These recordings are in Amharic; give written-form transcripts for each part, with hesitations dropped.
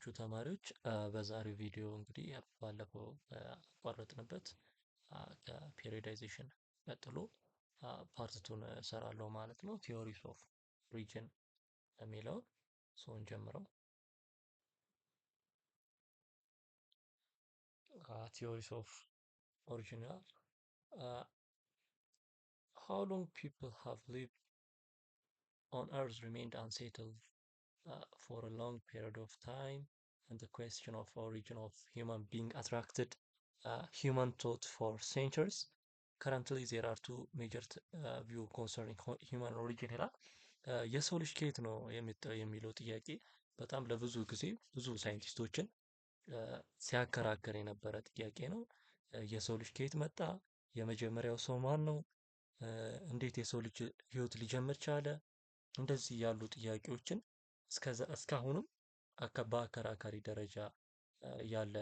ናችሁ ተማሪዎች? በዛሬው ቪዲዮ እንግዲህ ባለፈው አቋረጥንበት ከፔሪዳይዜሽን ቀጥሎ ፓርት ቱን እሰራለሁ ማለት ነው። ቲዮሪስ ኦፍ ኦሪጅን የሚለውን ሰውን ጀምረው። ቲዮሪስ ኦፍ ኦሪጅን how long people have lived on earth remained unsettled for a long period of time, and the question of origin of human being attracted human thought for centuries. Currently there are two major view concerning human origin ይላል። የሰው ልጅ ከየት ነው የመጣው የሚለው ጥያቄ በጣም ለብዙ ጊዜ ብዙ ሳይንቲስቶችን ሲያከራክር የነበረ ጥያቄ ነው። የሰው ልጅ ከየት መጣ? የመጀመሪያው ሰው ማን ነው? እንዴት የሰው ልጅ ህይወት ሊጀምር ቻለ? እንደዚህ ያሉ ጥያቄዎችን እስካሁንም በአከራካሪ ደረጃ ያለ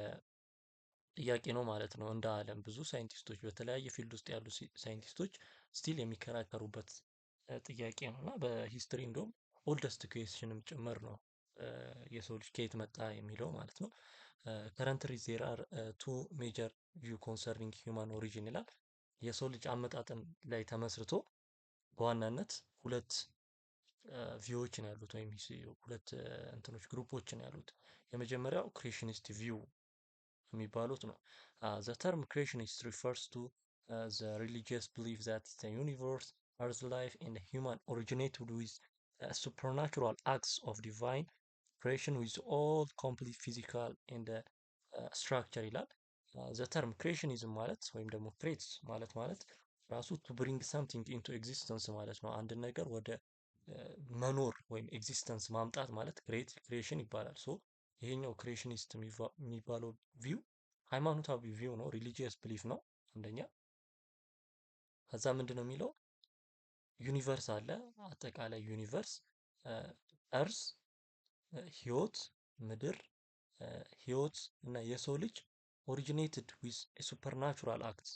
ጥያቄ ነው ማለት ነው። እንደ ዓለም ብዙ ሳይንቲስቶች በተለያየ ፊልድ ውስጥ ያሉ ሳይንቲስቶች ስቲል የሚከራከሩበት ጥያቄ ነው እና በሂስትሪ እንደውም ኦልደስት ኩዌስችንም ጭምር ነው የሰው ልጅ ከየት መጣ የሚለው ማለት ነው። ከረንትሊ ዜር አር ቱ ሜጀር ቪው ኮንሰርኒንግ ሂውማን ኦሪጂን ይላል። የሰው ልጅ አመጣጥን ላይ ተመስርቶ በዋናነት ሁለት ቪዎች ነው ያሉት ወይም ሁለት እንትኖች ግሩፖች ነው ያሉት። የመጀመሪያው ክሬሽኒስት ቪው የሚባሉት ነው። the term creationist refers to the religious belief that the universe, earth life and human originated with supernatural acts of divine creation with all complete physical and structure ይላል። the term creationism ማለት ወይም ደግሞ ክሬትስ ማለት ራሱ to bring something into existence ማለት ነው። አንድ ነገር ወደ መኖር ወይም ኤግዚስተንስ ማምጣት ማለት ክሬሽን ይባላል። ሶ ይሄኛው ክሬሽኒስት የሚባለው ቪው ሃይማኖታዊ ቪው ነው፣ ሪሊጂየስ ብሊፍ ነው አንደኛ። ከዛ ምንድን ነው የሚለው ዩኒቨርስ አለ፣ አጠቃላይ ዩኒቨርስ፣ እርስ፣ ህይወት፣ ምድር፣ ህይወት እና የሰው ልጅ ኦሪጂኔትድ ዊዝ ሱፐርናቹራል አክት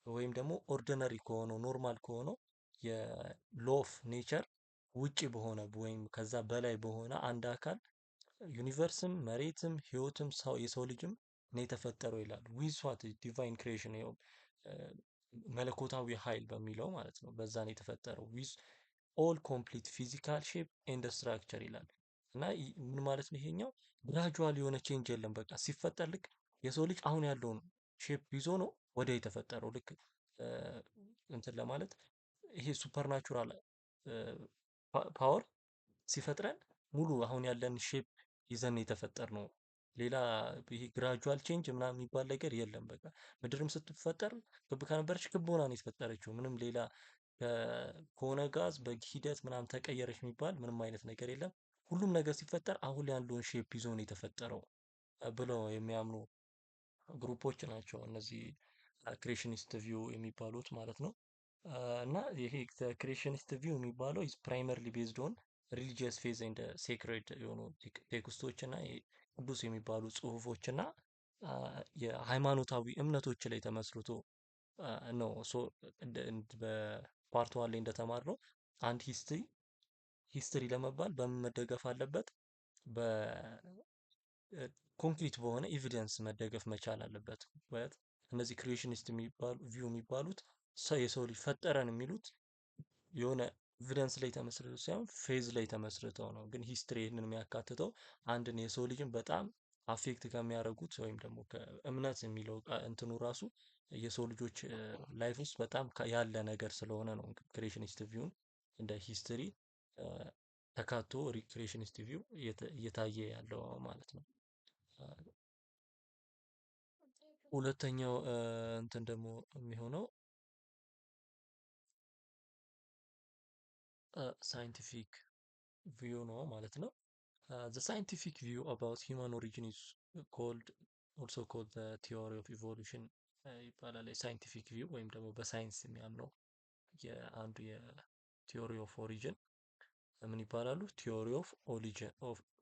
ወይም ደግሞ ኦርዲነሪ ከሆነው ኖርማል ከሆነው የሎ ኦፍ ኔቸር ውጪ በሆነ ወይም ከዛ በላይ በሆነ አንድ አካል ዩኒቨርስም መሬትም ህይወትም ሰው የሰው ልጅም ነው የተፈጠረው ይላል። ዊዝ ዋት ዲቫይን ክሬሽን ይኸው መለኮታዊ ኃይል በሚለው ማለት ነው። በዛ ነው የተፈጠረው ዊዝ ኦል ኮምፕሊት ፊዚካል ሼፕ ኤንድ ስትራክቸር ይላል። እና ምን ማለት ነው ይሄኛው ግራጁዋል የሆነ ቼንጅ የለም። በቃ ሲፈጠር ልክ የሰው ልጅ አሁን ያለውን ሼፕ ይዞ ነው ወዲያ የተፈጠረው። ልክ እንትን ለማለት ይሄ ሱፐርናቹራል ፓወር ሲፈጥረን ሙሉ አሁን ያለን ሼፕ ይዘን የተፈጠርነው። ሌላ ይሄ ግራጁዋል ቼንጅ ምናምን የሚባል ነገር የለም። በቃ ምድርም ስትፈጠር ክብ ከነበረች ክብ ሆና ነው የተፈጠረችው። ምንም ሌላ ከሆነ ጋዝ በሂደት ምናምን ተቀየረች የሚባል ምንም አይነት ነገር የለም። ሁሉም ነገር ሲፈጠር አሁን ያለውን ሼፕ ይዞ ነው የተፈጠረው ብለው የሚያምኑ ግሩፖች ናቸው እነዚህ ክሬሽኒስት ቪው የሚባሉት ማለት ነው። እና ይሄ ክሬሽኒስት ቪው የሚባለው ኢዝ ፕራይመርሊ ቤዝድ ኦን ሪሊጂየስ ፌዝ ኤንድ ሴክሬድ የሆኑ ቴክስቶች እና ቅዱስ የሚባሉ ጽሁፎች እና የሃይማኖታዊ እምነቶች ላይ ተመስርቶ ነው። ሶ በፓርት ዋን ላይ እንደተማርነው አንድ ሂስትሪ ለመባል በምን መደገፍ አለበት? በኮንክሪት በሆነ ኤቪደንስ መደገፍ መቻል አለበት። ማለት እነዚህ ክሪኤሽኒስት የሚባሉ ቪው የሚባሉት የሰው ልጅ ፈጠረን የሚሉት የሆነ ኤቪደንስ ላይ ተመስርተው ሳይሆን ፌዝ ላይ ተመስርተው ነው። ግን ሂስትሪ ይህንን የሚያካትተው አንድን የሰው ልጅን በጣም አፌክት ከሚያደርጉት ወይም ደግሞ ከእምነት የሚለው እንትኑ ራሱ የሰው ልጆች ላይፍ ውስጥ በጣም ያለ ነገር ስለሆነ ነው። ክሬሽኒስት ቪውን እንደ ሂስትሪ ተካቶ ሪክሬሽኒስት ቪው እየታየ ያለው ማለት ነው። ሁለተኛው እንትን ደግሞ የሚሆነው ሳይንቲፊክ ቪው ነው ማለት ነው። the scientific view about human origin is also called the theory of evolution ይባላል። የሳይንቲፊክ ቪው ወይም ደግሞ በሳይንስ የሚያምነው የአንዱ የቲዮሪ ኦፍ ኦሪጅን ምን ይባላሉ?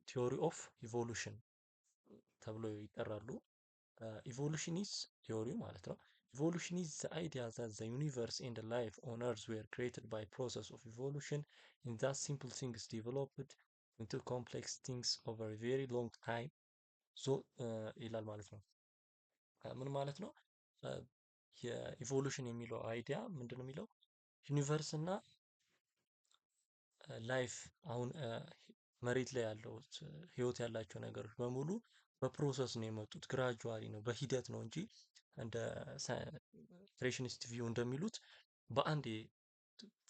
ቲዮሪ ኦፍ ኢቮሉሽን ተብሎ ይጠራሉ። ኢቮሉሽን ኢዝ ቲዮሪ ማለት ነው። Evolution is the idea that the universe and the life on earth were created by process of evolution and that simple things developed into complex things over a very long time ዞ ይላል ማለት ነው። ምን ማለት ነው? የኢቮሉሽን የሚለው አይዲያ ምንድን ነው የሚለው ዩኒቨርስ እና ላይፍ አሁን መሬት ላይ ያለው ህይወት ያላቸው ነገሮች በሙሉ በፕሮሰስ ነው የመጡት። ግራጁዋሊ ነው በሂደት ነው እንጂ እንደ ክሬሽኒስት ቪው እንደሚሉት በአንዴ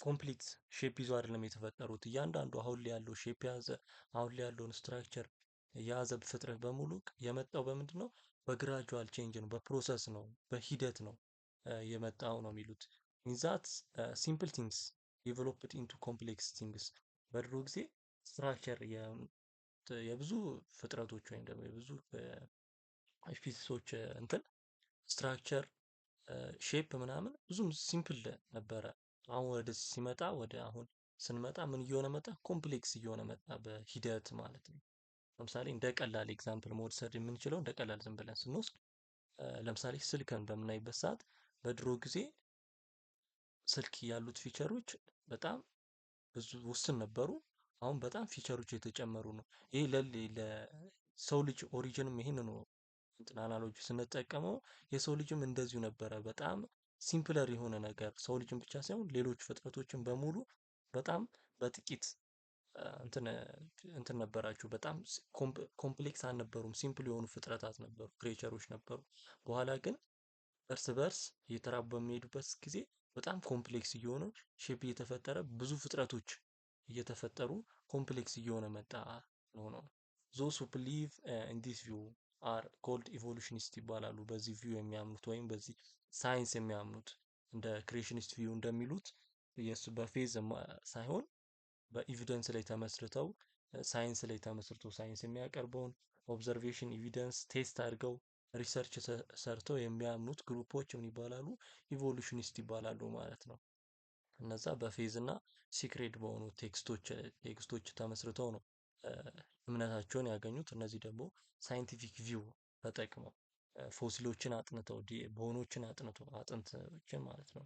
ኮምፕሊት ሼፕ ይዞ አይደለም የተፈጠሩት። እያንዳንዱ አሁን ላይ ያለው ሼፕ የያዘ አሁን ላይ ያለውን ስትራክቸር የያዘ ፍጥረት በሙሉ የመጣው በምንድን ነው? በግራጁዋል ቼንጅ ነው፣ በፕሮሰስ ነው፣ በሂደት ነው የመጣው ነው የሚሉት። ኢንዛት ሲምፕል ቲንግስ ዲቨሎፕድ ኢንቱ ኮምፕሌክስ ቲንግስ። በድሮ ጊዜ ስትራክቸር የብዙ ፍጥረቶች ወይም ደግሞ የብዙ ስፒሲሶች እንትን ስትራክቸር ሼፕ ምናምን ብዙም ሲምፕል ነበረ። አሁን ወደ ሲመጣ ወደ አሁን ስንመጣ ምን እየሆነ መጣ? ኮምፕሌክስ እየሆነ መጣ በሂደት ማለት ነው። ለምሳሌ እንደ ቀላል ኤግዛምፕል መውሰድ የምንችለው እንደ ቀላል ዝም ብለን ስንወስድ ለምሳሌ ስልክን በምናይበት ሰዓት በድሮ ጊዜ ስልክ ያሉት ፊቸሮች በጣም ብዙ ውስን ነበሩ። አሁን በጣም ፊቸሮች የተጨመሩ ነው። ይሄ ለሰው ልጅ ኦሪጅንም ይሄን ነው እንትን አናሎጂ ስንጠቀመው የሰው ልጅም እንደዚሁ ነበረ። በጣም ሲምፕለር የሆነ ነገር ሰው ልጅም ብቻ ሳይሆን ሌሎች ፍጥረቶችን በሙሉ በጣም በጥቂት እንትን እንትን ነበራቸው። በጣም ኮምፕሌክስ አልነበሩም። ሲምፕል የሆኑ ፍጥረታት ነበሩ፣ ክሬቸሮች ነበሩ። በኋላ ግን እርስ በርስ እየተራቡ በሚሄዱበት ጊዜ በጣም ኮምፕሌክስ እየሆኑ ሼፕ እየተፈጠረ ብዙ ፍጥረቶች እየተፈጠሩ ኮምፕሌክስ እየሆነ መጣ ነው። ዞስ ሁ ቢሊቭ ኢን ዲስ ቪው አር ኮልድ ኢቮሉሽኒስት ይባላሉ። በዚህ ቪው የሚያምኑት ወይም በዚህ ሳይንስ የሚያምኑት እንደ ክሬሽኒስት ቪው እንደሚሉት የሱ በፌዝ ሳይሆን በኤቪደንስ ላይ ተመስርተው ሳይንስ ላይ ተመስርቶ ሳይንስ የሚያቀርበውን ኦብዘርቬሽን ኤቪደንስ ቴስት አድርገው ሪሰርች ሰርተው የሚያምኑት ግሩፖች ምን ይባላሉ? ኢቮሉሽኒስት ይባላሉ ማለት ነው። እነዛ በፌዝ እና ሲክሬት በሆኑ ቴክስቶች ተመስርተው ነው እምነታቸውን ያገኙት። እነዚህ ደግሞ ሳይንቲፊክ ቪው ተጠቅመው ፎሲሎችን አጥንተው ቦኖችን አጥንተው አጥንቶችን ማለት ነው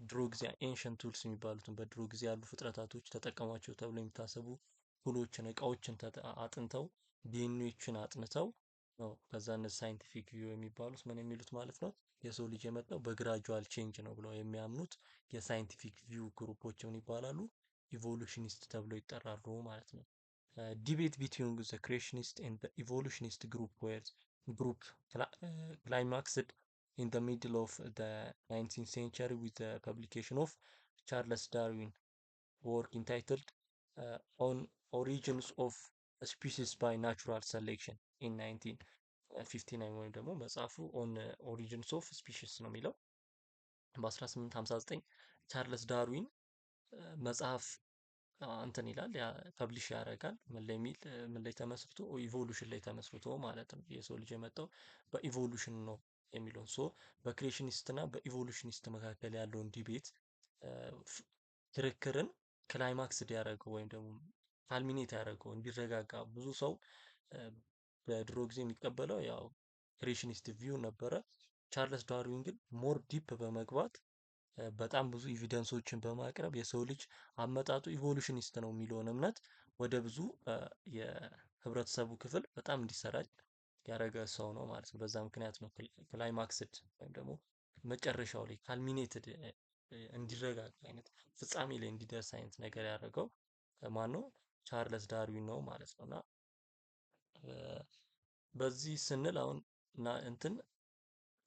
ድሮ ጊዜ ኤንሸንት ቱልስ የሚባሉትን በድሮ ጊዜ ያሉ ፍጥረታቶች ተጠቀሟቸው ተብሎ የሚታሰቡ ቱሎችን እቃዎችን አጥንተው ዲኤንኤዎችን አጥንተው ነው ከዛ እነዚህ ሳይንቲፊክ ቪው የሚባሉት ምን የሚሉት ማለት ነው የሰው ልጅ የመጣው በግራጁዋል ቼንጅ ነው ብለው የሚያምኑት የሳይንቲፊክ ቪው ግሩፖች ምን ይባላሉ? ኢቮሉሽኒስት ተብለው ይጠራሉ ማለት ነው። ዲቤት ቢትዊን ዘ ክሬሽኒስት ኤንድ ዘ ኢቮሉሽኒስት ግሩፕ ክላይማክስድ in the middle of the 19th century with the publication of Charles Darwin work entitled On Origins of Species by Natural Selection in 1959 ወይም ደግሞ መጽሐፉ ኦን ኦሪጂንስ ኦፍ ስፒሺስ ነው የሚለው። በ1859 ቻርለስ ዳርዊን መጽሐፍ እንትን ይላል ፐብሊሽ ያደርጋል። ምን ላይ ተመስርቶ? ኢቮሉሽን ላይ ተመስርቶ ማለት ነው። የሰው ልጅ የመጣው በኢቮሉሽን ነው የሚለውን በክሬሽኒስት እና በኢቮሉሽኒስት መካከል ያለውን ዲቤት ክርክርን ክላይማክስ ያደረገው ወይም ደግሞ ካልሚኔት ያደረገው እንዲረጋጋ ብዙ ሰው በድሮ ጊዜ የሚቀበለው ያው ክሬሽኒስት ቪው ነበረ። ቻርለስ ዳርዊን ግን ሞር ዲፕ በመግባት በጣም ብዙ ኤቪደንሶችን በማቅረብ የሰው ልጅ አመጣጡ ኢቮሉሽኒስት ነው የሚለውን እምነት ወደ ብዙ የህብረተሰቡ ክፍል በጣም እንዲሰራጭ ያደረገ ሰው ነው ማለት ነው። በዛ ምክንያት ነው ክላይማክስድ ወይም ደግሞ መጨረሻው ላይ ካልሚኔትድ እንዲረጋጋ አይነት ፍጻሜ ላይ እንዲደርስ አይነት ነገር ያደረገው ማን ነው? ቻርለስ ዳርዊን ነው ማለት ነው። እና በዚህ ስንል አሁን እና እንትን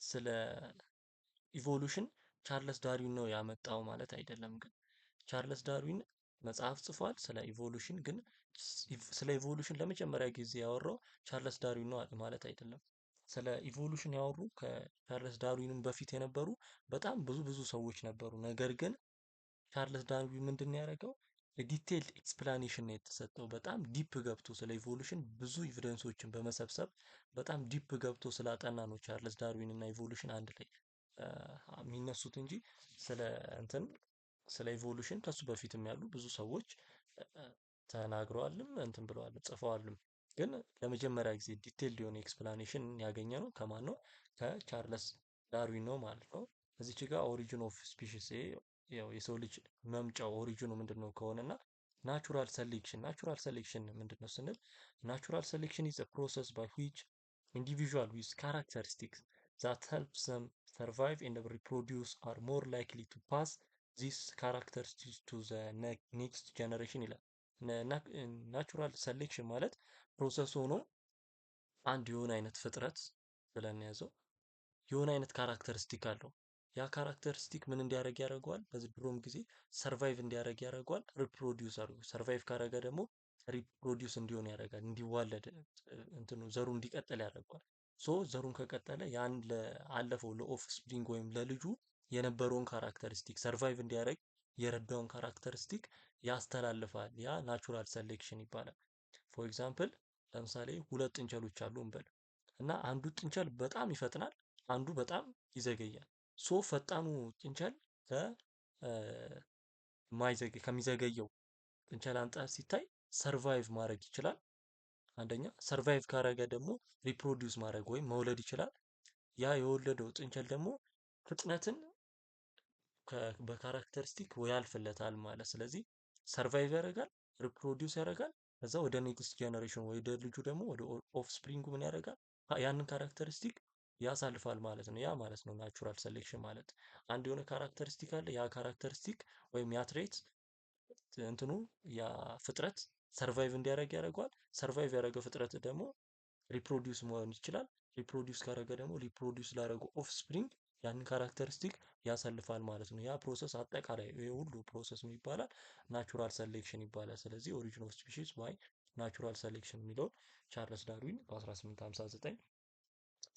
ስለ ኢቮሉሽን ቻርለስ ዳርዊን ነው ያመጣው ማለት አይደለም። ግን ቻርለስ ዳርዊን መጽሐፍ ጽፏል ስለ ኢቮሉሽን። ግን ስለ ኢቮሉሽን ለመጀመሪያ ጊዜ ያወራው ቻርለስ ዳርዊን ነው ማለት አይደለም። ስለ ኢቮሉሽን ያወሩ ከቻርለስ ዳርዊንም በፊት የነበሩ በጣም ብዙ ሰዎች ነበሩ። ነገር ግን ቻርለስ ዳርዊን ምንድን ነው ያደረገው? ዲቴይልድ ኤክስፕላኔሽን ነው የተሰጠው። በጣም ዲፕ ገብቶ ስለ ኢቮሉሽን ብዙ ኤቪደንሶችን በመሰብሰብ በጣም ዲፕ ገብቶ ስላጠና ነው ቻርለስ ዳርዊን እና ኢቮሉሽን አንድ ላይ የሚነሱት እንጂ ስለ እንትን ስለ ኢቮሉሽን ከሱ በፊትም ያሉ ብዙ ሰዎች ተናግረዋልም እንትን ብለዋልም ጽፈዋልም። ግን ለመጀመሪያ ጊዜ ዲቴይልድ የሆነ ኤክስፕላኔሽን ያገኘ ነው ከማን ነው? ከቻርለስ ዳርዊን ነው ማለት ነው። እዚች ጋር ኦሪጂን ኦፍ ስፒሺስ ያው የሰው ልጅ መምጫው ኦሪጂኑ ምንድነው ከሆነና ናቹራል ሴሌክሽን ምንድን ነው ስንል ናቹራል ሴሌክሽን ኢዝ ፕሮሰስ ባይ ዊች ኢንዲቪዥዋል ዊዝ ካራክተሪስቲክስ ዛት ሄልፕስ ዘም ሰርቫይቭ ኤንድ ሪፕሮዲውስ አር ሞር ላይክሊ ቱ ፓስ ዚስ ካራክተሪስቲክስ ቱ ዘ ኔክስት ጀነሬሽን ይላል። ናቹራል ሴሌክሽን ማለት ፕሮሰስ ሆኖ አንድ የሆነ አይነት ፍጥረት ብለን ያዘው የሆነ አይነት ካራክተሪስቲክ አለው። ያ ካራክተሪስቲክ ምን እንዲያደርግ ያደርገዋል? በዚህ ድሮም ጊዜ ሰርቫይቭ እንዲያደርግ ያደርገዋል። ሪፕሮዲውስ አድርጎ ሰርቫይቭ ካደረገ ደግሞ ሪፕሮዲውስ እንዲሆን ያደርጋል። እንዲዋለድ እንትኑ ዘሩ እንዲቀጥል ያደርገዋል። ሶ ዘሩን ከቀጠለ ያን ለአለፈው ለኦፍ ስፕሪንግ ወይም ለልጁ የነበረውን ካራክተሪስቲክ ሰርቫይቭ እንዲያደርግ የረዳውን ካራክተሪስቲክ ያስተላልፋል። ያ ናቹራል ሴሌክሽን ይባላል። ፎር ኤግዛምፕል ለምሳሌ ሁለት ጥንቸሎች አሉ እንበል እና አንዱ ጥንቸል በጣም ይፈጥናል፣ አንዱ በጣም ይዘገያል። ሶ ፈጣኑ ጥንቸል ከሚዘገየው ጥንቸል አንጻር ሲታይ ሰርቫይቭ ማድረግ ይችላል። አንደኛ ሰርቫይቭ ካረገ ደግሞ ሪፕሮዲውስ ማድረግ ወይም መውለድ ይችላል። ያ የወለደው ጥንቸል ደግሞ ፍጥነትን በካራክተሪስቲክ ያልፍለታል ማለት። ስለዚህ ሰርቫይቭ ያደርጋል፣ ሪፕሮዲውስ ያደርጋል። ከዛ ወደ ኔክስት ጀነሬሽን ወደ ልጁ ደግሞ ወደ ኦፍ ስፕሪንጉ ምን ያደርጋል? ያንን ካራክተሪስቲክ ያሳልፋል ማለት ነው። ያ ማለት ነው ናቹራል ሴሌክሽን ማለት። አንድ የሆነ ካራክተሪስቲክ አለ። ያ ካራክተሪስቲክ ወይም ያ ትሬት እንትኑ ያ ፍጥረት ሰርቫይቭ እንዲያደርግ ያደርገዋል። ሰርቫይቭ ያደረገው ፍጥረት ደግሞ ሪፕሮዲውስ መሆን ይችላል። ሪፕሮዲውስ ካደረገ ደግሞ ሪፕሮዲውስ ላደረገው ኦፍ ስፕሪንግ ያንን ካራክተሪስቲክ ያሳልፋል ማለት ነው። ያ ፕሮሰስ አጠቃላይ ይሄ ሁሉ ፕሮሰስ ይባላል ናቹራል ሴሌክሽን ይባላል። ስለዚህ ኦሪጂን ኦፍ ስፒሺስ ባይ ናቹራል ሴሌክሽን የሚለውን ቻርለስ ዳርዊን በ1859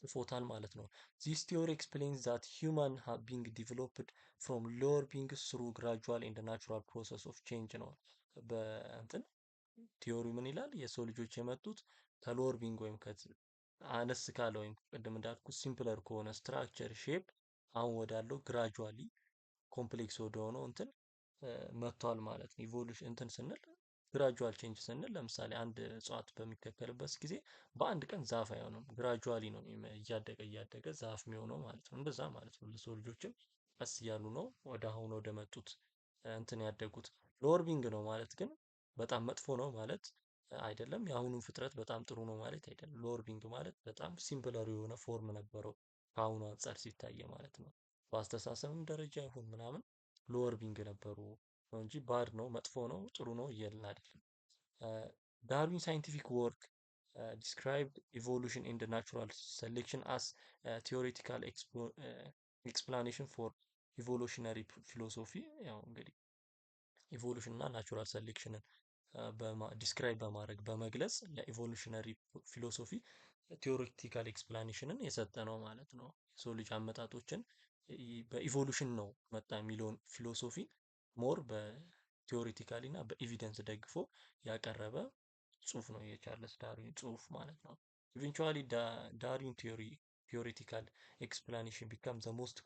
ጽፎታል ማለት ነው። ዚስ ቲዮሪ ኤክስፕሌንስ ዛት ሂውማን ሃቭ ቢንግ ዲቨሎፕድ ፍሮም ሎወር ቢንግስ ስሩ ግራጁዋል ኤንድ ናቹራል ፕሮሰስ ኦፍ ቼንጅ ነው። በእንትን ቲዮሪ ምን ይላል? የሰው ልጆች የመጡት ከሎወር ቢንግ ወይም አነስ ካለ ወይም ቅድም እንዳልኩት ሲምፕለር ከሆነ ስትራክቸር ሼፕ አሁን ወዳለው ግራጁዋሊ ኮምፕሌክስ ወደሆነው እንትን መጥቷል ማለት ነው። ኢቮሉሽን እንትን ስንል ግራጁዋል ቼንጅ ስንል ለምሳሌ አንድ እጽዋት በሚተከልበት ጊዜ በአንድ ቀን ዛፍ አይሆንም። ግራጁዋሊ ነው እያደገ እያደገ ዛፍ የሚሆነው ማለት ነው። እንደዛ ማለት ነው። ለሰው ልጆችም ቀስ እያሉ ነው ወደ አሁን ወደ መጡት እንትን ያደጉት። ሎወር ቢንግ ነው ማለት ግን በጣም መጥፎ ነው ማለት አይደለም። የአሁኑን ፍጥረት በጣም ጥሩ ነው ማለት አይደለም። ሎወር ቢንግ ማለት በጣም ሲምፕለር የሆነ ፎርም ነበረው ከአሁኑ አንጻር ሲታይ ማለት ነው። በአስተሳሰብም ደረጃ ይሁን ምናምን ሎወር ቢንግ ነበሩ ነው እንጂ ባድ ነው መጥፎ ነው ጥሩ ነው እያልን አይደለም። ዳርዊን ሳይንቲፊክ ወርክ ዲስክራይብድ ኢቮሉሽን ኢን ናቹራል ሴሌክሽን አስ ቲዮሬቲካል ኤክስፕላኔሽን ፎር ኢቮሉሽነሪ ፊሎሶፊ። ያው እንግዲህ ኢቮሉሽን እና ናቹራል ሴሌክሽንን ዲስክራይብ በማድረግ በመግለጽ ለኢቮሉሽነሪ ፊሎሶፊ ቲዎሬቲካል ኤክስፕላኔሽንን የሰጠ ነው ማለት ነው። የሰው ልጅ አመጣጦችን በኢቮሉሽን ነው መጣ የሚለውን ፊሎሶፊ ሞር በቲዎሬቲካሊ እና በኤቪደንስ ደግፎ ያቀረበ ጽሁፍ ነው የቻርለስ ዳርዊን ጽሁፍ ማለት ነው። ኢቨንቹዋሊ ዳርዊን ቲዎሬቲካል ኤክስፕላኔሽን ቢካም ዘ ሞስት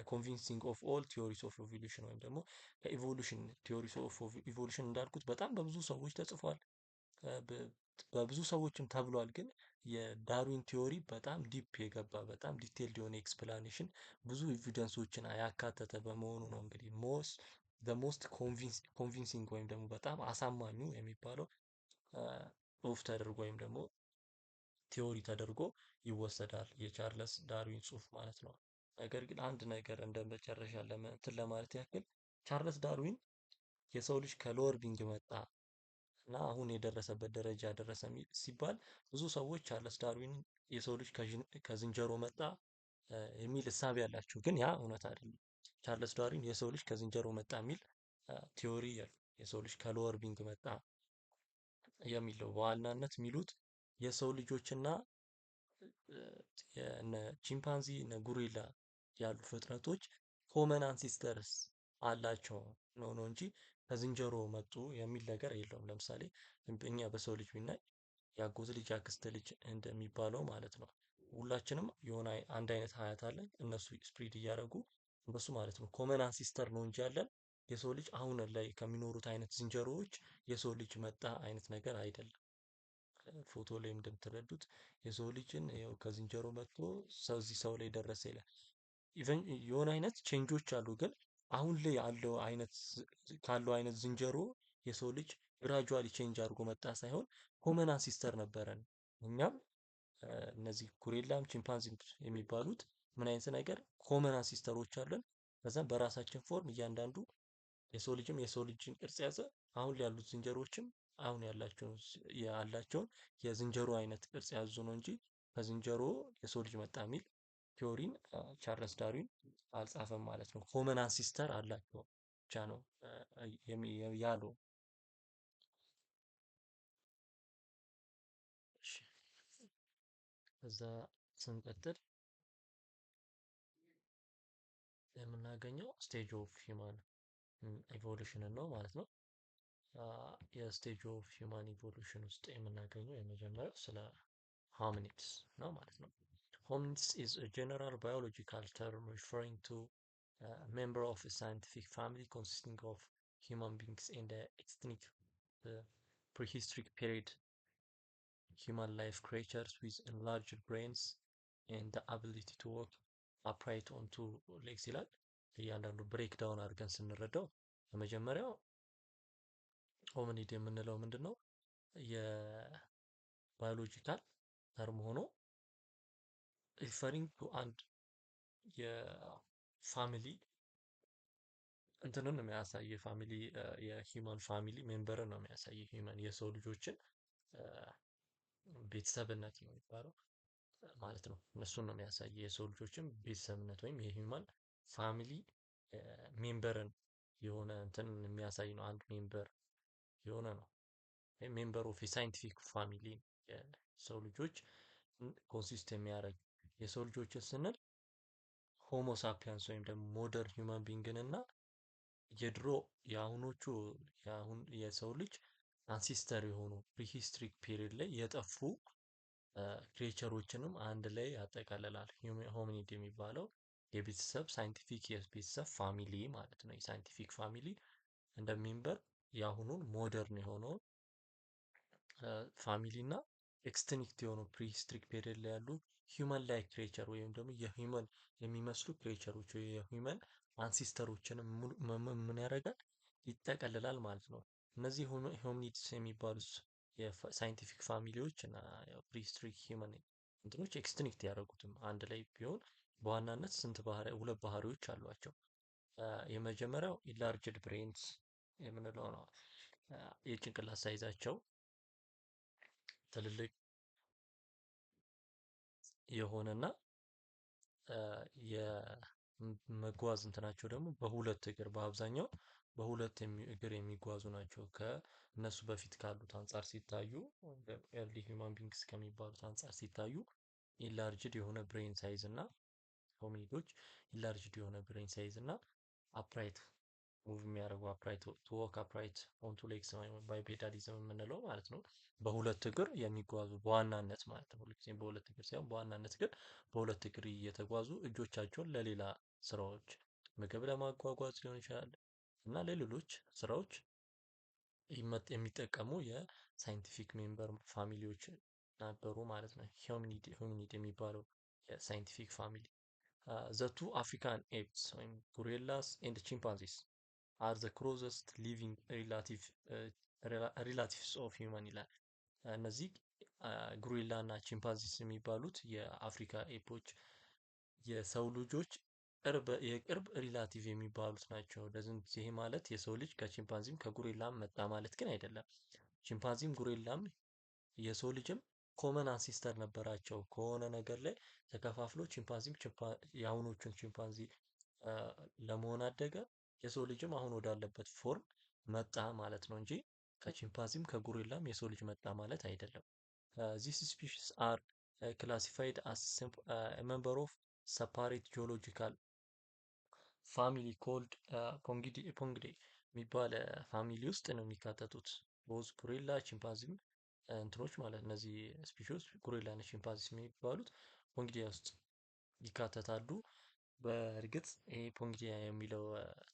ኮንቪንሲንግ ኦፍ ኦል ቲዮሪስ ኦፍ ኢቮሉሽን ወይም ደግሞ ከኢቮሉሽን ቲዮሪስ ኦፍ ኢቮሉሽን እንዳልኩት በጣም በብዙ ሰዎች ተጽፏል፣ በብዙ ሰዎችም ተብሏል። ግን የዳርዊን ቲዮሪ በጣም ዲፕ የገባ በጣም ዲቴልድ የሆነ ኤክስፕላኔሽን ብዙ ኤቪደንሶችን ያካተተ በመሆኑ ነው እንግዲህ ሞስት ኮንቪንሲንግ ወይም ደግሞ በጣም አሳማኙ የሚባለው ጽሁፍ ተደርጎ ወይም ደግሞ ቲዮሪ ተደርጎ ይወሰዳል የቻርለስ ዳርዊን ጽሁፍ ማለት ነው። ነገር ግን አንድ ነገር እንደ መጨረሻ እንትን ለማለት ያክል ቻርለስ ዳርዊን የሰው ልጅ ከሎወር ቢንግ መጣ እና አሁን የደረሰበት ደረጃ ደረሰ ሲባል ብዙ ሰዎች ቻርለስ ዳርዊን የሰው ልጅ ከዝንጀሮ መጣ የሚል እሳቤ ያላቸው፣ ግን ያ እውነት አይደለም። ቻርለስ ዳርዊን የሰው ልጅ ከዝንጀሮ መጣ የሚል ቲዮሪ የሰው ልጅ ከሎወር ቢንግ መጣ የሚለው በዋናነት የሚሉት የሰው ልጆችና የነ ቺምፓንዚ እነ ጉሪላ ያሉ ፍጥረቶች ኮመን አንሲስተርስ አላቸው ነው እንጂ ከዝንጀሮ መጡ የሚል ነገር የለውም። ለምሳሌ እኛ በሰው ልጅ ብናይ የአጎት ልጅ ያክስት ልጅ እንደሚባለው ማለት ነው። ሁላችንም የሆነ አንድ አይነት ሀያት አለን። እነሱ ስፕሪድ እያደረጉ በሱ ማለት ነው ኮመን አንሲስተር ነው እንጂ ያለን የሰው ልጅ አሁን ላይ ከሚኖሩት አይነት ዝንጀሮዎች የሰው ልጅ መጣ አይነት ነገር አይደለም። ፎቶ ላይ እንደምትረዱት የሰው ልጅን ያው ከዝንጀሮ መጥቶ ሰው እዚህ ሰው ላይ ደረሰ ይላል። ኢቨን የሆነ አይነት ቼንጆች አሉ፣ ግን አሁን ላይ ያለው አይነት ካለው አይነት ዝንጀሮ የሰው ልጅ ግራጁዋሊ ቼንጅ አድርጎ መጣ ሳይሆን ኮመን አንሲስተር ነበረን። እኛም እነዚህ ጉሬላም ቺምፓንዚም የሚባሉት ምን አይነት ነገር ኮመን አንሲስተሮች አለን። ከዛም በራሳችን ፎርም እያንዳንዱ የሰው ልጅም የሰው ልጅን ቅርጽ ያዘ። አሁን ላይ ያሉት ዝንጀሮዎችም አሁን ያላቸውን የዝንጀሮ አይነት ቅርጽ ያዙ ነው እንጂ ከዝንጀሮ የሰው ልጅ መጣ የሚል ቲዮሪን ቻርለስ ዳርዊን አልጻፈም ማለት ነው። ኮመን አንሲስተር አላቸው ብቻ ነው ያለው። እሺ፣ ከዛ ስንቀጥል የምናገኘው ስቴጅ ኦፍ ሂውማን ኢቮሉሽንን ነው ማለት ነው። የስቴጅ ኦፍ ሂውማን ኢቮሉሽን ውስጥ የምናገኘው የመጀመሪያው ስለ ሆሚኒድስ ነው ማለት ነው። ሆሚኒድስ is a general biological term referring to a member of a scientific family consisting of human beings in the extinct prehistoric period. Human life creatures with enlarged brains and the ability to walk upright on two legs ይላል። እያንዳንዱ ብሬክ ዳውን አድርገን ስንረዳው የመጀመሪያው ሆሚኒድ የምንለው ምንድን ነው? የባዮሎጂካል ተርም ሆኖ ሪፈሪንግ ቱ አንድ የፋሚሊ እንትንን ነው የሚያሳይ የፋሚሊ የሂውማን ፋሚሊ ሜምበርን ነው የሚያሳይ ሂውማን የሰው ልጆችን ቤተሰብነት ነው የሚባለው ማለት ነው። እነሱን ነው የሚያሳይ የሰው ልጆችን ቤተሰብነት ወይም የሂውማን ፋሚሊ ሜምበርን የሆነ እንትን የሚያሳይ ነው። አንድ ሜምበር የሆነ ነው። ሜምበር ኦፍ የሳይንቲፊክ ፋሚሊ የሰው ልጆች ኮንሲስት የሚያደርግ የሰው ልጆችን ስንል ሆሞ ሳፒያንስ ወይም ደግሞ ሞደርን ሂውማን ቢንግን እና የድሮ የአሁኖቹ የአሁን የሰው ልጅ አንሲስተር የሆኑ ፕሪሂስትሪክ ፔሪድ ላይ የጠፉ ክሬቸሮችንም አንድ ላይ ያጠቃልላል። ሆሚኒድ የሚባለው የቤተሰብ ሳይንቲፊክ የቤተሰብ ፋሚሊ ማለት ነው። የሳይንቲፊክ ፋሚሊ እንደ ሜምበር የአሁኑን ሞደርን የሆነውን ፋሚሊ እና ኤክስቲንክት የሆኑ ፕሪሂስትሪክ ፔሪድ ላይ ያሉ ሂውመን ላይክ ክሬቸር ወይም ደግሞ የሂውመን የሚመስሉ ክሬቸሮች ወይ የሂውመን አንሲስተሮችንም ምን ያደርጋል ይጠቀልላል ማለት ነው። እነዚህ ሆሚኒድስ የሚባሉት የሳይንቲፊክ ፋሚሊዎች እና ፕሪሂስትሪክ ሂውመን እንትኖች ኤክስቲንክት ያደረጉትም አንድ ላይ ቢሆን በዋናነት ሁለት ባህሪዎች አሏቸው። የመጀመሪያው ኢላርጅድ ብሬንስ የምንለው ነው። የጭንቅላት ሳይዛቸው ትልልቅ የሆነና የመጓዝ እንትናቸው ደግሞ በሁለት እግር በአብዛኛው በሁለት እግር የሚጓዙ ናቸው። ከእነሱ በፊት ካሉት አንጻር ሲታዩ ኤርሊ ሂውማን ቢንግስ ከሚባሉት አንጻር ሲታዩ ኢላርጅድ የሆነ ብሬን ሳይዝ እና ሆሚኒዶች ኢላርጅድ የሆነ ብሬን ሳይዝ እና አፕራይት ሙቭ የሚያደርጉ አፕራይት ቱ ዎክ አፕራይት ኦን ቱ ሌግስ ባይፔዳሊዝም የምንለው ማለት ነው። በሁለት እግር የሚጓዙ በዋናነት ማለት ነው። ሁልጊዜም በሁለት እግር ሳይሆን በዋናነት ግን በሁለት እግር እየተጓዙ እጆቻቸውን ለሌላ ስራዎች ምግብ ለማጓጓዝ ሊሆን ይችላል እና ለሌሎች ስራዎች የሚጠቀሙ የሳይንቲፊክ ሜምበር ፋሚሊዎች ነበሩ ማለት ነው። ሆሚኒድ የሚባለው የሳይንቲፊክ ፋሚሊ ዘ ቱ አፍሪካን ኤፕስ ወይም ጉሬላስ ኤንድ ቺምፓንዚስ አር ዘ ክሎዘስት ሊቪንግ ሪላቲቭስ ኦፍ ሂውማን ይላል። እነዚህ ጉሪላ እና ቺምፓንዚስ የሚባሉት የአፍሪካ ኤፖች የሰው ልጆች የቅርብ ሪላቲቭ የሚባሉት ናቸው። ይሄ ማለት የሰው ልጅ ከቺምፓንዚም ከጉሪላም መጣ ማለት ግን አይደለም። ቺምፓንዚም ጉሪላም የሰው ልጅም ኮመን አንሲስተር ነበራቸው ከሆነ ነገር ላይ ተከፋፍሎ ቺምፓንዚም የአሁኖቹን ቺምፓንዚ ለመሆን አደገ። የሰው ልጅም አሁን ወዳለበት ፎርም መጣ ማለት ነው እንጂ ከቺምፓንዚም ከጉሪላም የሰው ልጅ መጣ ማለት አይደለም። ዚስ ስፒሺስ አር ክላሲፋይድ አስ ሜምበር ኦፍ ሰፓሬት ጂኦሎጂካል ፋሚሊ ኮልድ ፖንግዴ የሚባል ፋሚሊ ውስጥ ነው የሚካተቱት። ቦዝ ጉሪላ ቺምፓንዚም እንትኖች ማለት እነዚህ ስፒሺዎች ጉሪላ እና ቺምፓንዚ የሚባሉት ፖንግዲያ ውስጥ ይካተታሉ። በእርግጥ ይሄ ፖንግዲያ የሚለው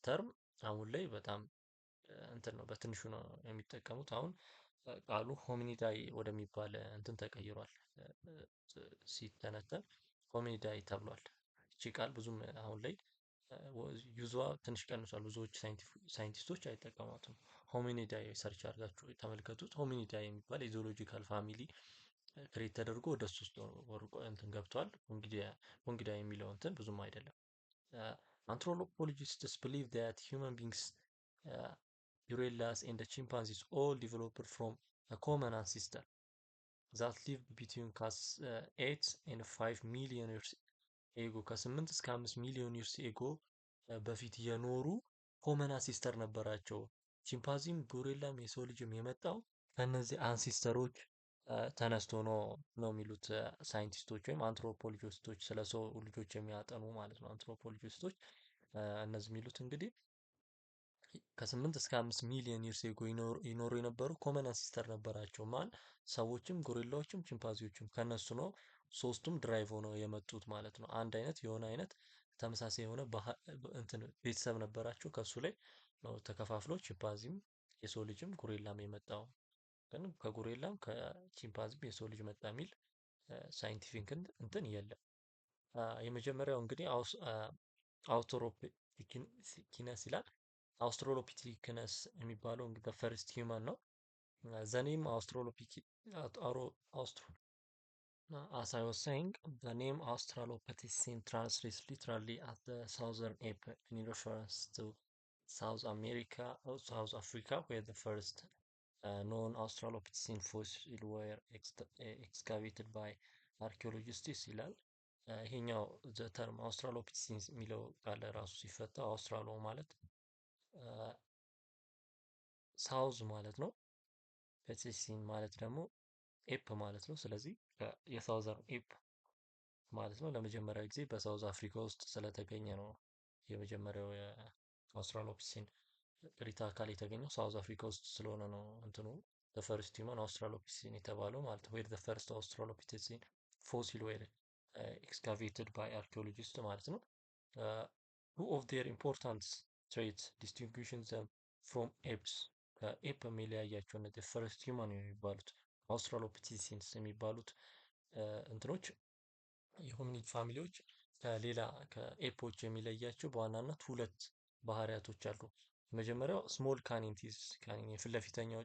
ተርም አሁን ላይ በጣም እንትን ነው በትንሹ ነው የሚጠቀሙት። አሁን ቃሉ ሆሚኒዳይ ወደሚባል እንትን ተቀይሯል። ሲተነተን ሆሚኒዳይ ተብሏል። እቺ ቃል ብዙም አሁን ላይ ዩዟ ትንሽ ቀንሷል። ብዙዎች ሳይንቲስቶች አይጠቀሟትም። ሆሚኒዳይ ሰርች አድርጋችሁ ተመልከቱት። ሆሚኒዳይ የሚባል የዞሎጂካል ፋሚሊ ክሬት ተደርጎ ወደ እሱ ውስጥ ወርቆ እንትን ገብቷል። ፎንጊዳ የሚለው እንትን ብዙም አይደለም። አንትሮፖሎጂስትስ ቢሊቭ ዛት ሂውማን ቢንግስ gorillas and the chimpanzees all developed from a common ancestor that lived between 8 and 5 million years ኤጎ ከ8 እስከ 5 ሚሊዮን ይርስ ኤጎ በፊት የኖሩ ኮመን አንሲስተር ነበራቸው። ቺምፓንዚም ጎሪላም የሰው ልጅም የመጣው ከነዚህ አንሲስተሮች ተነስቶ ነው የሚሉት ሳይንቲስቶች ወይም አንትሮፖሎጂስቶች፣ ስለ ሰው ልጆች የሚያጠኑ ማለት ነው። አንትሮፖሎጂስቶች እነዚህ የሚሉት እንግዲህ ከ8 እስከ 5 ሚሊዮን ይርስ ኤጎ ይኖሩ የነበሩ ኮመን አንሲስተር ነበራቸው። ማን? ሰዎችም፣ ጎሪላዎችም፣ ቺምፓንዚዎችም ከነሱ ነው ሶስቱም ድራይቭ ሆነው የመጡት ማለት ነው። አንድ አይነት የሆነ አይነት ተመሳሳይ የሆነ እንትን ቤተሰብ ነበራቸው። ከሱ ላይ ነው ተከፋፍሎ ቺምፓንዚም የሰው ልጅም ጎሪላም የመጣው። ግን ከጎሪላም ከቺምፓንዚም የሰው ልጅ መጣ የሚል ሳይንቲፊክ እንትን የለም። የመጀመሪያው እንግዲህ አውስትራሎፒቲከስ ይላል። አውስትራሎፒቲከስ የሚባለው እንግዲህ ፈርስት ሂውማን ነው። ዘኔም as I was saying, the name Australopithecine translates literally as the southern ape in reference to South America or South Africa, where the first known Australopithecine fossils were excavated by archaeologists ይላል። ይሄኛው ዘ ተርም አውስትራሎፒቲሲንስ የሚለው ቃል ራሱ ሲፈታ አውስትራሎ ማለት ሳውዝ ማለት ነው። ፒቲሲን ማለት ደግሞ ኤፕ ማለት ነው። ስለዚህ የሳውዘርን ኤፕ ማለት ነው። ለመጀመሪያ ጊዜ በሳውዝ አፍሪካ ውስጥ ስለተገኘ ነው የመጀመሪያው የአውስትራሎፒሲን ቅሪተ አካል የተገኘው ሳውዝ አፍሪካ ውስጥ ስለሆነ ነው እንትኑ ፈርስት ሂውማን አውስትራሎፒሲን የተባለው ማለት ነው። ዌር ዘ ፈርስት አውስትራሎፒሲን ፎሲል ዌር ኤክስካቬትድ ባይ አርኪኦሎጂስት ማለት ነው። two of their important traits distinguishing them from apes ከኤፕ የሚለያያቸው እነዚህ ፈርስት ሂውማን የሚባሉት አውስትራሎፒቲሲንስ የሚባሉት እንትኖች የሆሚኒድ ፋሚሊዎች ከሌላ ከኤፖች የሚለያቸው በዋናነት ሁለት ባህሪያቶች አሉ። የመጀመሪያው ስሞል ካኒን የፊት ለፊተኛው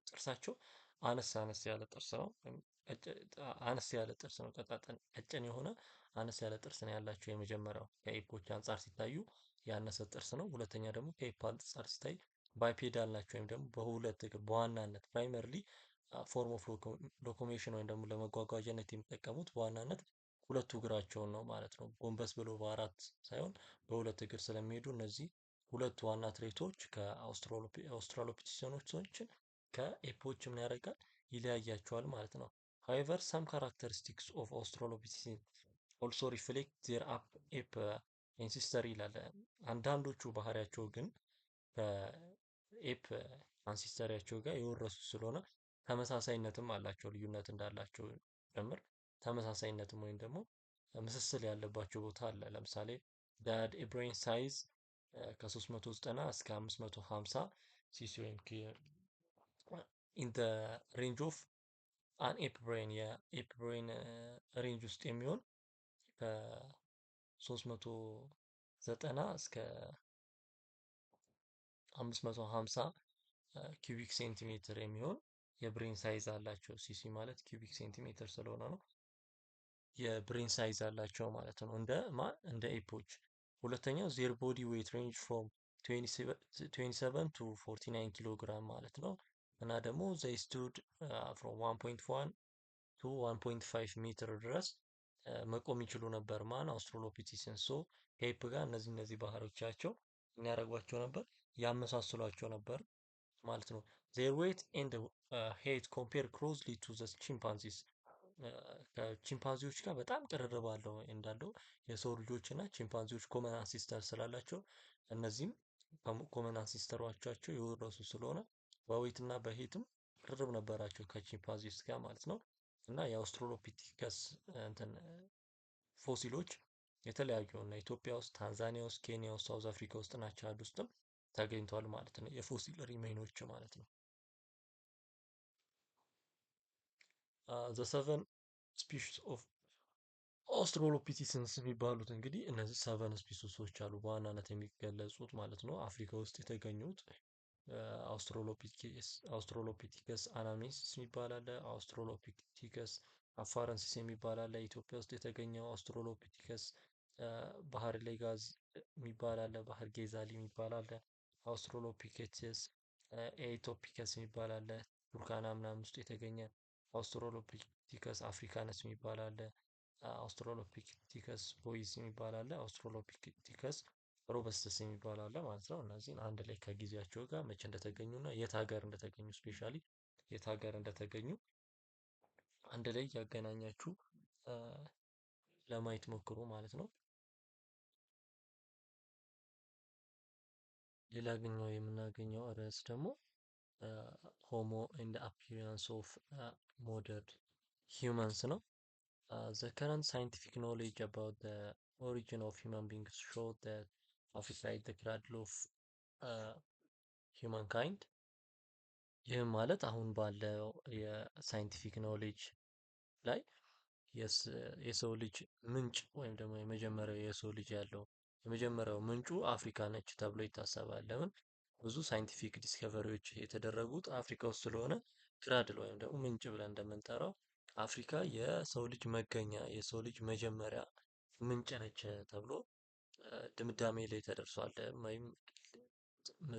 ጥርሳቸው አነስ ያለ ጥርስ ነው። አነስ ያለ ጥርስ ነው። ቀጭን የሆነ አነስ ያለ ጥርስ ነው ያላቸው። የመጀመሪያው ከኤፖች አንጻር ሲታዩ ያነሰ ጥርስ ነው። ሁለተኛ ደግሞ ከኤፕ አንጻር ሲታይ ባይፔዳል ናቸው ወይም ደግሞ በሁለት እግር በዋናነት ፕራይመርሊ ፎርም ኦፍ ሎኮሞሽን ወይም ደግሞ ለመጓጓዣነት የሚጠቀሙት በዋናነት ሁለቱ እግራቸውን ነው ማለት ነው። ጎንበስ ብሎ በአራት ሳይሆን በሁለት እግር ስለሚሄዱ እነዚህ ሁለቱ ዋና ትሬቶች ከአውስትራሎፒቲሲያኖችን ከኤፖች ምን ያደርጋል ይለያያቸዋል ማለት ነው። however some characteristics of australopithecines also reflect their ape ancestry ይላል። አንዳንዶቹ ባህሪያቸው ግን ከኤፕ አንሲስተሪያቸው ጋር የወረሱ ስለሆነ ተመሳሳይነትም አላቸው። ልዩነት እንዳላቸው ጭምር ተመሳሳይነትም ወይም ደግሞ ምስስል ያለባቸው ቦታ አለ። ለምሳሌ ዳድ ብሬን ሳይዝ ከ390 እስከ 550 ሲሲ ወይም ኢን ዘ ሬንጅ ኦፍ አን ኤፕ ብሬን የኤፕ ብሬን ሬንጅ ውስጥ የሚሆን ከ390 እስከ 550 ኪዩቢክ ሴንቲሜትር የሚሆን የብሬን ሳይዝ አላቸው። ሲሲ ማለት ኪዩቢክ ሴንቲሜትር ስለሆነ ነው። የብሬን ሳይዝ አላቸው ማለት ነው። እንደ ኤፖች። ሁለተኛው ዜር ቦዲ ዌይት ሬንጅ ፍሮም 27 ቱ 49 ኪሎ ግራም ማለት ነው። እና ደግሞ ዘይ ስቱድ ፍሮም 1.1 ቱ 1.5 ሜትር ድረስ መቆም ይችሉ ነበር። ማን? አውስትራሎፒቲሲንስ። ሶ ከኤፕ ጋር እነዚህ ባህሪዎቻቸው የሚያደርጓቸው ነበር ያመሳስሏቸው ነበር ማለት ነው። ዜር ዌይት ኤንድ ሄይት ኮምፔር ክሎዝሊ ቱ ዘ ቺምፓንዚስ ከቺምፓንዚዎች ጋር በጣም ቅርርብ አለው እንዳለው የሰው ልጆች እና ቺምፓንዚዎች ኮመን አንሲስተር ስላላቸው እነዚህም ኮመን አንሲስተሮቻቸው የወረሱ ስለሆነ በዌይት እና በሄትም ቅርርብ ነበራቸው ከቺምፓንዚስ ጋር ማለት ነው። እና የአውስትራሎፒቲከስ እንትን ፎሲሎች የተለያዩ እና ኢትዮጵያ ውስጥ፣ ታንዛኒያ ውስጥ፣ ኬንያ ውስጥ፣ ሳውዝ አፍሪካ ውስጥ እና ቻድ ውስጥም ተገኝተዋል ማለት ነው። የፎሲል ሪሜኖች ማለት ነው። the seven species of ኦስትራሎፒቲከስ የሚባሉት እንግዲህ እነዚህ ሰቨን ስፒሲሶች አሉ በዋናነት የሚገለጹት ማለት ነው። አፍሪካ ውስጥ የተገኙት አውስትራሎፒቲከስ አናሜንሲስ የሚባል አለ። አውስትራሎፒቲከስ አፋረንሲስ የሚባል አለ። ኢትዮጵያ ውስጥ የተገኘው አውስትራሎፒቲከስ ባህር ላይ ጋዝ የሚባል አለ። ባህር ጌዛሊ የሚባል አለ። አውስትራሎፒቴከስ ኤቶፒከስ የሚባል አለ። ቱርካና ምናምን ውስጥ የተገኘ አውስትራሎፒቲከስ አፍሪካነስ የሚባል አለ። አውስትራሎፒቲከስ ቦይስ የሚባል አለ። አውስትራሎፒቲከስ ሮበስተስ የሚባል አለ ማለት ነው። እነዚህን አንድ ላይ ከጊዜያቸው ጋር መቼ እንደተገኙ እና የት ሀገር እንደተገኙ ስፔሻሊ የት ሀገር እንደተገኙ አንድ ላይ ያገናኛችሁ ለማየት ሞክሩ ማለት ነው። ሌላኛው የምናገኘው ርዕስ ደግሞ ሆሞ ኤንድ አፒራንስ ኦፍ ሞደርን ሂውማንስ ነው። The current scientific knowledge about the origin of human beings show that Africa is the cradle of humankind. ይህም ማለት አሁን ባለው የሳይንቲፊክ ኖሌጅ ላይ የሰው ልጅ ምንጭ ወይም ደግሞ የመጀመሪያው የሰው ልጅ ያለው የመጀመሪያው ምንጩ አፍሪካ ነች ተብሎ ይታሰባል። ለምን? ብዙ ሳይንቲፊክ ዲስከቨሪዎች የተደረጉት አፍሪካ ውስጥ ስለሆነ ክራድል ወይም ደግሞ ምንጭ ብለን እንደምንጠራው አፍሪካ የሰው ልጅ መገኛ የሰው ልጅ መጀመሪያ ምንጭ ነች ተብሎ ድምዳሜ ላይ ተደርሷል። ወይም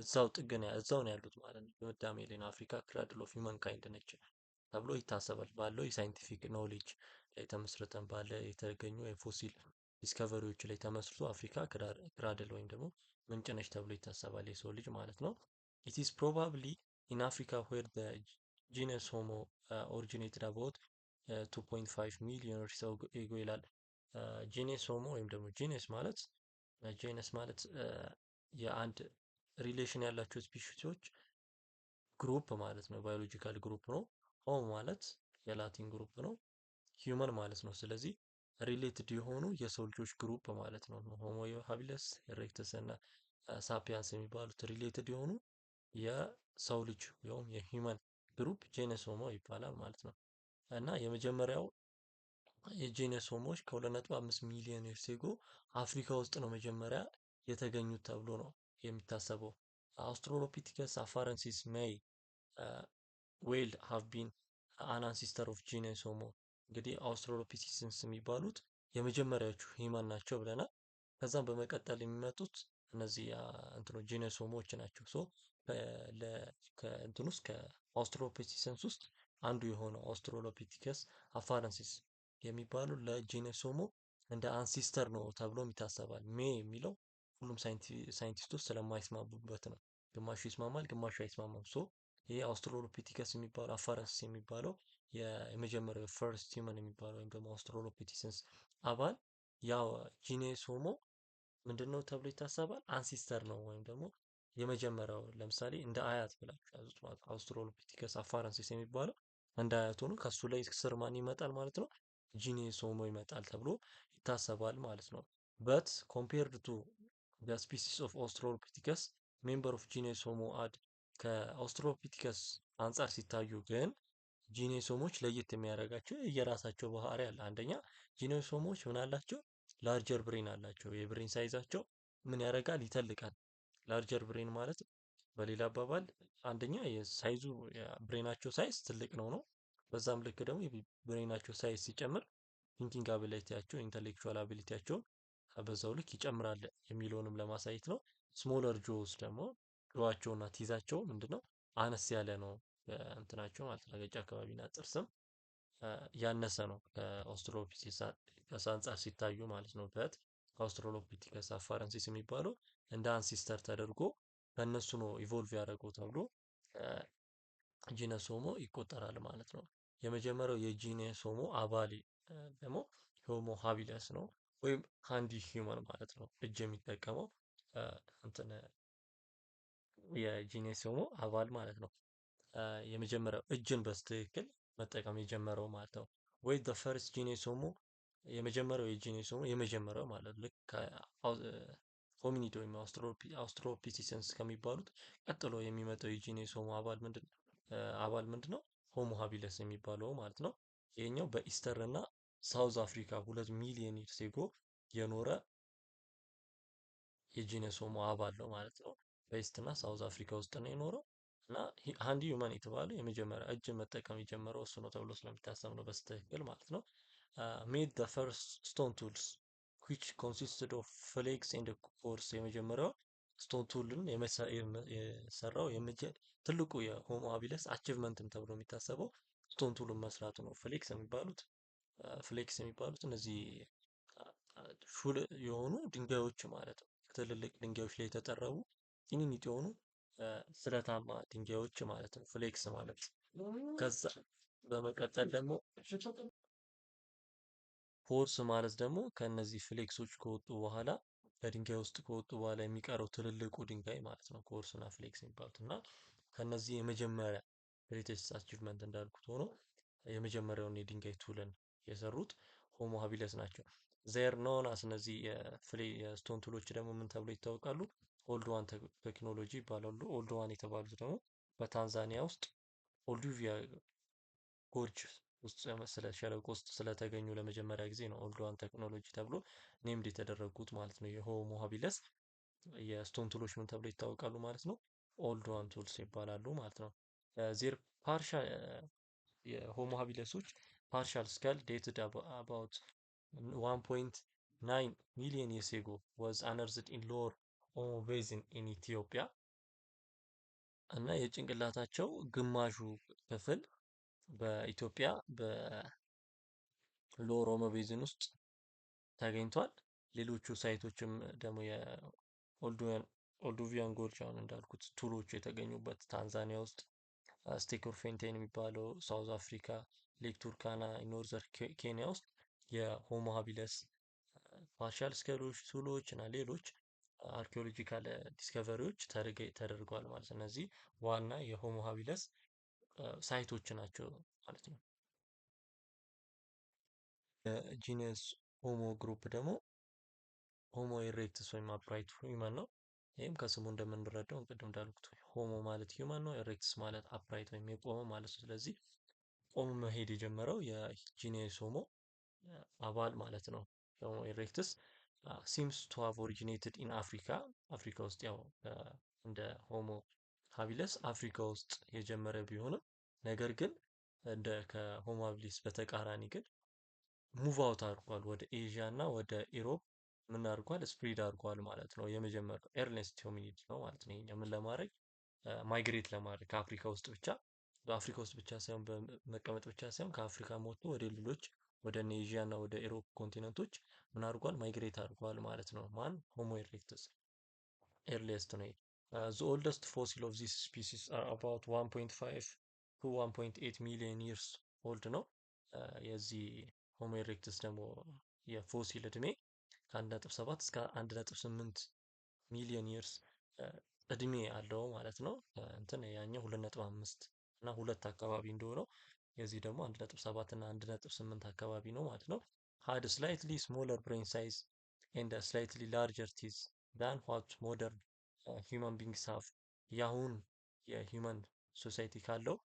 እዛው ጥግን እዛው ነው ያሉት ማለት ነው። ድምዳሜ ላይ ነው አፍሪካ ክራድል ኦፍ ሂውማን ካይንድ ነች ተብሎ ይታሰባል። ባለው የሳይንቲፊክ ኖሌጅ ላይ ተመስርተን ባለ የተገኙ የፎሲል ዲስከቨሪዎች ላይ ተመስርቶ አፍሪካ ክራድል ወይም ደግሞ ምንጭ ነች ተብሎ ይታሰባል የሰው ልጅ ማለት ነው። ኢት ኢዝ ፕሮባብሊ ኢን አፍሪካ ዌር ዘ ጂነስ ሆሞ ኦሪጂኔትድ አባውት 2.5 ሚሊዮን ይርስ ኤጎ ይላል። ጂነስ ሆሞ ወይም ደግሞ ጂነስ ማለት የአንድ ሪሌሽን ያላቸው ስፒሺሶች ግሩፕ ማለት ነው። ባዮሎጂካል ግሩፕ ነው። ሆሞ ማለት የላቲን ግሩፕ ነው። ሂውመን ማለት ነው። ስለዚህ ሪሌትድ የሆኑ የሰው ልጆች ግሩፕ ማለት ነው። ሆሞ ሃቢለስ፣ ኤሬክተስ እና ሳፒያንስ የሚባሉት ሪሌትድ የሆኑ የሰው ልጅ ወይም የሂውመን ግሩፕ ጄነስ ሆሞ ይባላል ማለት ነው። እና የመጀመሪያው የጄነስ ሆሞዎች ከ2.5 ሚሊዮን ይርስ ኤጎ አፍሪካ ውስጥ ነው መጀመሪያ የተገኙት ተብሎ ነው የሚታሰበው። አውስትራሎፒቲከስ አፋረንሲስ ሜይ ዌል ሃቭ ቢን አን አንሲስተር ኦፍ ጂነስ ሆሞ። እንግዲህ አውስትራሎፒቲከስ የሚባሉት የመጀመሪያዎቹ ሂማን ናቸው ብለናል። ከዛም በመቀጠል የሚመጡት እነዚህ እንትኖች ጂነስ ሆሞዎች ናቸው። ሶ ከእንትን ውስጥ ከአውስትራሎፒቲከስ ውስጥ አንዱ የሆነው አውስትራሎፒቲከስ አፋረንሲስ የሚባሉ ለጂነስ ሆሞ እንደ አንሲስተር ነው ተብሎም ይታሰባል። ሜ የሚለው ሁሉም ሳይንቲስቶች ስለማይስማሙበት ነው። ግማሹ ይስማማል፣ ግማሹ አይስማማም። ሶ ይሄ አውስትራሎፒቲከስ የሚባለው አፋረንሲስ የሚባለው የመጀመሪያው ፈርስት ሂውመን የሚባለው ወይም ደግሞ አውስትራሎፒቲከስ አባል ያው ጂነስ ሆሞ ምንድነው ተብሎ ይታሰባል? አንሲስተር ነው ወይም ደግሞ የመጀመሪያው ለምሳሌ እንደ አያት ብላችሁ ያዙት ማለት ነው። አውስትራሎፒቲከስ አፋረንሲስ የሚባለው እንደ አያት ሆኖ ከሱ ላይ ስር ማን ይመጣል ማለት ነው? ጂነስ ሆሞ ይመጣል ተብሎ ይታሰባል ማለት ነው። በት ኮምፔርድ ቱ ዘ ስፒሲስ ኦፍ አውስትራሎፒቲከስ ሜምበር ኦፍ ጂነስ ሆሞ አድ ከአውስትራሎፒቲከስ አንጻር ሲታዩ ግን ጂነስ ሆሞች ለየት የሚያደርጋቸው የራሳቸው ባህሪ አለ። አንደኛ ጂነስ ሆሞች ምን አላቸው? ላርጀር ብሬን አላቸው። የብሬን ሳይዛቸው ምን ያደርጋል? ይተልቃል። ላርጀር ብሬን ማለት በሌላ አባባል አንደኛ የሳይዙ የብሬናቸው ሳይዝ ትልቅ ነው። በዛም ልክ ደግሞ የብሬናቸው ሳይዝ ሲጨምር ቲንኪንግ አቢሊቲያቸው ኢንተሌክቹዋል አቢሊቲያቸውን በዛው ልክ ይጨምራል የሚለውንም ለማሳየት ነው። ስሞለር ጆስ ደግሞ ጆዋቸውና ቲዛቸው ምንድነው አነስ ያለ ነው እንትናቸው ማለት ነው። አገጭ አካባቢና ጥርስም ያነሰ ነው ከአውስትራሎፒቲከስ አንጻር ሲታዩ ማለት ነው። በት አውስትራሎፒቲከስ አፋረንሲስ የሚባለው እንደ አንሲስተር ተደርጎ ከእነሱ ነው ኢቮልቭ ያደረገው ተብሎ ጂነስ ሆሞ ይቆጠራል ማለት ነው። የመጀመሪያው የጂነስ ሆሞ አባል ደግሞ ሆሞ ሃቢለስ ነው ወይም ሃንዲ ሂውመን ማለት ነው። እጅ የሚጠቀመው እንትን የጂነስ ሆሞ አባል ማለት ነው። የመጀመሪያው እጅን በስትክክል መጠቀም የጀመረው ማለት ነው። ወይ ዘ ፈርስት ጂነስ ሆሞ የመጀመሪያው የጂነስ ሆሞ የመጀመሪያው ማለት ልክ ሆሚኒድ ወይም አውስትራሎፒቲከስ ከሚባሉት ቀጥሎ የሚመጣው የጂነስ ሆሞ አባል ምንድነው? ሆሞ ሃቢለስ የሚባለው ማለት ነው። ይሄኛው በኢስተር እና ሳውዝ አፍሪካ 2 ሚሊዮን ይርስ ኤጎ የኖረ የጂነስ ሆሞ አባል ነው ማለት ነው። በኢስት እና ሳውዝ አፍሪካ ውስጥ ነው የኖረው እና ሃንዲ ሂውማን የተባለው የመጀመሪያ እጅ መጠቀም የጀመረው እሱ ነው ተብሎ ስለሚታሰብ ነው በስትክክል ማለት ነው። ሜድ ዘ ፈርስት ስቶን ቱልስ ዊች ኮንሲስትድ ኦፍ ፍሌክስ ኤንድ ኮርስ የመጀመሪያው ስቶን ቱልን የሰራው ትልቁ የሆሞ ሃቢለስ አቺቭመንትም ተብሎ የሚታሰበው ስቶን ቱልን መስራቱ ነው። ፍሌክስ የሚባሉት እነዚህ ሹል የሆኑ ድንጋዮች ማለት ነው። ትልልቅ ድንጋዮች ላይ የተጠረቡ ጢኒኒት የሆኑ ስለታማ ድንጋዮች ማለት ነው። ፍሌክስ ማለት ከዛ በመቀጠል ደግሞ ፎርስ ማለት ደግሞ ከነዚህ ፍሌክሶች ከወጡ በኋላ ከድንጋይ ውስጥ ከወጡ በኋላ የሚቀረው ትልልቁ ድንጋይ ማለት ነው። ኮርስ እና ፍሌክስ የሚባሉት እና ከነዚህ የመጀመሪያ ግሬቴስት አቺቭመንት እንዳልኩት ሆኖ የመጀመሪያውን የድንጋይ ቱልን የሰሩት ሆሞ ሃቢለስ ናቸው። ዜር ኖን አስ እነዚህ የስቶን ቱሎች ደግሞ ምን ተብሎ ይታወቃሉ? ኦልድ ዋን ቴክኖሎጂ ይባላሉ። ኦልድ ዋን የተባሉት ደግሞ በታንዛኒያ ውስጥ ኦልዱቪያ ጎርጅ ውስጥ ሸለቆ ውስጥ ስለተገኙ ለመጀመሪያ ጊዜ ነው ኦልድ ዋን ቴክኖሎጂ ተብሎ ኔምድ የተደረጉት ማለት ነው። የሆሞ ሃቢለስ የስቶን ቱሎች ምን ተብሎ ይታወቃሉ ማለት ነው? ኦልድ ዋን ቱልስ ይባላሉ ማለት ነው። ዜር ፓርሻል የሆሞ ሃቢለሶች ፓርሻል ስካል ዴትድ አባውት 1.9 ሚሊዮን years ago was unearthed in lower Omo Basin in ኢትዮጵያ እና የጭንቅላታቸው ግማሹ ክፍል በኢትዮጵያ በሎወር ኦሞ ቤዝን ውስጥ ተገኝቷል። ሌሎቹ ሳይቶችም ደግሞ የኦልዱቪያን ጎርጅ አሁን እንዳልኩት ቱሎቹ የተገኙበት ታንዛኒያ ውስጥ ስቴክ ኦፍ ፌንቴን የሚባለው ሳውዝ አፍሪካ፣ ሌክ ቱርካና ኖርዘር ኬንያ ውስጥ የሆሞ ሃቢለስ ፓርሻል ስኬሎች ቱሎች እና ሌሎች አርኪኦሎጂካል ዲስከቨሪዎች ተደርገዋል ማለት ነው። እነዚህ ዋና የሆሞ ሃቢለስ ሳይቶች ናቸው ማለት ነው። የጂነስ ሆሞ ግሩፕ ደግሞ ሆሞ ኢሬክትስ ወይም አፕራይት ሂውማን ነው። ይህም ከስሙ እንደምንረዳው ቅድም እንዳልኩት ሆሞ ማለት ሂውማን ነው፣ ኢሬክትስ ማለት አፕራይት ወይም የቆመ ማለት ነው። ስለዚህ ቆሞ መሄድ የጀመረው የጂነስ ሆሞ አባል ማለት ነው። ሆሞ ኢሬክትስ ሲምስ ቱ ሃቭ ኦሪጂኔትድ ኢን አፍሪካ አፍሪካ ውስጥ ያው እንደ ሆሞ ሃቢለስ አፍሪካ ውስጥ የጀመረ ቢሆንም ነገር ግን እንደ ከሆሞ ሃቢሊስ በተቃራኒ ግን ሙቭ አውት አድርጓል ወደ ኤዥያ እና ወደ ኢሮፕ ምን አድርጓል ስፕሪድ አድርጓል ማለት ነው። የመጀመሪያው ኤርኔስት ሆሚኒድ ነው ማለት ነው። ይሄኛው ምን ለማድረግ ማይግሬት ለማድረግ ከአፍሪካ ውስጥ ብቻ በአፍሪካ ውስጥ ብቻ ሳይሆን በመቀመጥ ብቻ ሳይሆን ከአፍሪካ ሞቶ ወደ ሌሎች ወደ ኤዥያ እና ወደ ኢሮፕ ኮንቲነንቶች ምን አድርጓል ማይግሬት አድርጓል ማለት ነው። ማን ሆሞ ኢሬክተስ ኤርሊየስት ነው። the oldest fossil of this species are about 1.5 to 1.8 ሚሊዮን years old ነው። የዚህ ሆሞ ኢሬክተስ ደግሞ የፎሲል እድሜ ከ1.7 እስከ 1.8 ሚሊዮን years እድሜ አለው ማለት ነው። እንትን ያኛው 2.5 እና 2 አካባቢ እንደሆነው የዚህ ደግሞ 1.7 እና 1.8 አካባቢ ነው ማለት ነው። had slightly smaller brain size and a slightly larger teeth than what modern human beings have የአሁን የሂውመን ሶሳይቲ ካለው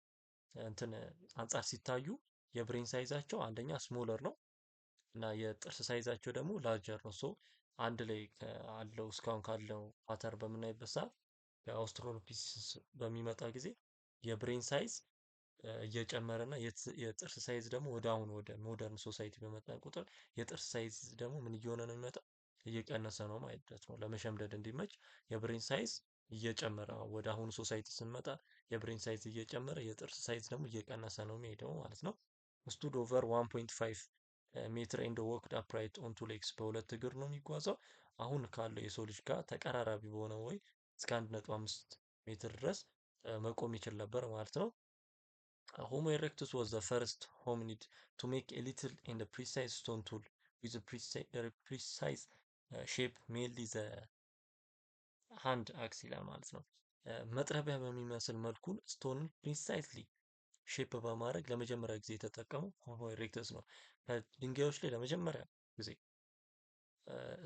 እንትን አንጻር ሲታዩ የብሬን ሳይዛቸው አንደኛ ስሞለር ነው እና የጥርስ ሳይዛቸው ደግሞ ላርጀር ነው። ሶ አንድ ላይ አለው እስካሁን ካለው ፓተር በምናይበት ሰዓት በአውስትራሎፒሲስ በሚመጣ ጊዜ የብሬን ሳይዝ እየጨመረ እና የጥርስ ሳይዝ ደግሞ ወደ አሁን ወደ ሞደርን ሶሳይቲ በመጣ ቁጥር የጥርስ ሳይዝ ደግሞ ምን እየሆነ ነው የሚመጣው? እየቀነሰ ነው ማለት ነው። ለመሸምደድ እንዲመች የብሬን ሳይዝ እየጨመረ ወደ አሁኑ ሶሳይቲ ስንመጣ የብሬን ሳይዝ እየጨመረ የጥርስ ሳይዝ ደግሞ እየቀነሰ ነው የሚሄደው ማለት ነው። ስቱድ ኦቨር 1.5 ሜትር ኤንድ ወክድ አፕራይት ኦን ቱ ሌግስ በሁለት እግር ነው የሚጓዘው። አሁን ካለው የሰው ልጅ ጋር ተቀራራቢ በሆነ ወይ እስከ 1.5 ሜትር ድረስ መቆም ይችል ነበር ማለት ነው። Homo erectus was the first hominid to make a little and a precise stone tool with a precise shape, mainly the ሃንድ አክስ ይላል ማለት ነው። መጥረቢያ በሚመስል መልኩ ስቶንን ፕሪሳይስሊ ሼፕ በማድረግ ለመጀመሪያ ጊዜ የተጠቀመው ሆሞ ኢሬክተስ ነው። ከድንጋዮች ላይ ለመጀመሪያ ጊዜ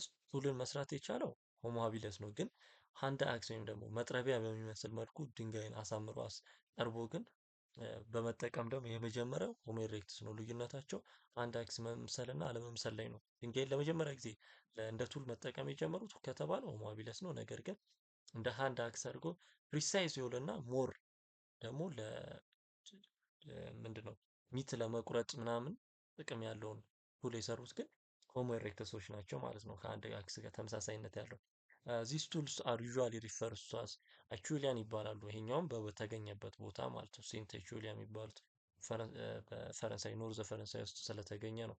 ስቱልን መስራት የቻለው ሆሞ ሃቢለስ ነው። ግን ሃንድ አክስ ወይም ደግሞ መጥረቢያ በሚመስል መልኩ ድንጋይን አሳምሮ ጠርቦ ግን በመጠቀም ደግሞ የመጀመሪያው ሆሞ ኢሬክተስ ነው። ልዩነታቸው አንድ አክስ መምሰል እና አለመምሰል ላይ ነው። ድንጋይን ለመጀመሪያ ጊዜ እንደ ቱል መጠቀም የጀመሩት ከተባለ ሆሞ ሃቢለስ ነው። ነገር ግን እንደ ሃንድ አክስ አድርጎ ፕሪሳይዝ የሆነና ሞር ደግሞ ምንድነው ሚት ለመቁረጥ ምናምን ጥቅም ያለውን ቱል የሰሩት ግን ሆሞ ኢሬክተሶች ናቸው ማለት ነው። ከአንድ አክስ ጋር ተመሳሳይነት ያለው ዚስ ቱልስ አር ዩዥዋሊ ሪፈርስ ቱ አስ አቹሊያን ይባላሉ። ይሄኛውም በተገኘበት ቦታ ማለት ነው። ሴንት አቹሊያ የሚባሉት በፈረንሳይ ኖርዘ ፈረንሳይ ውስጥ ስለተገኘ ነው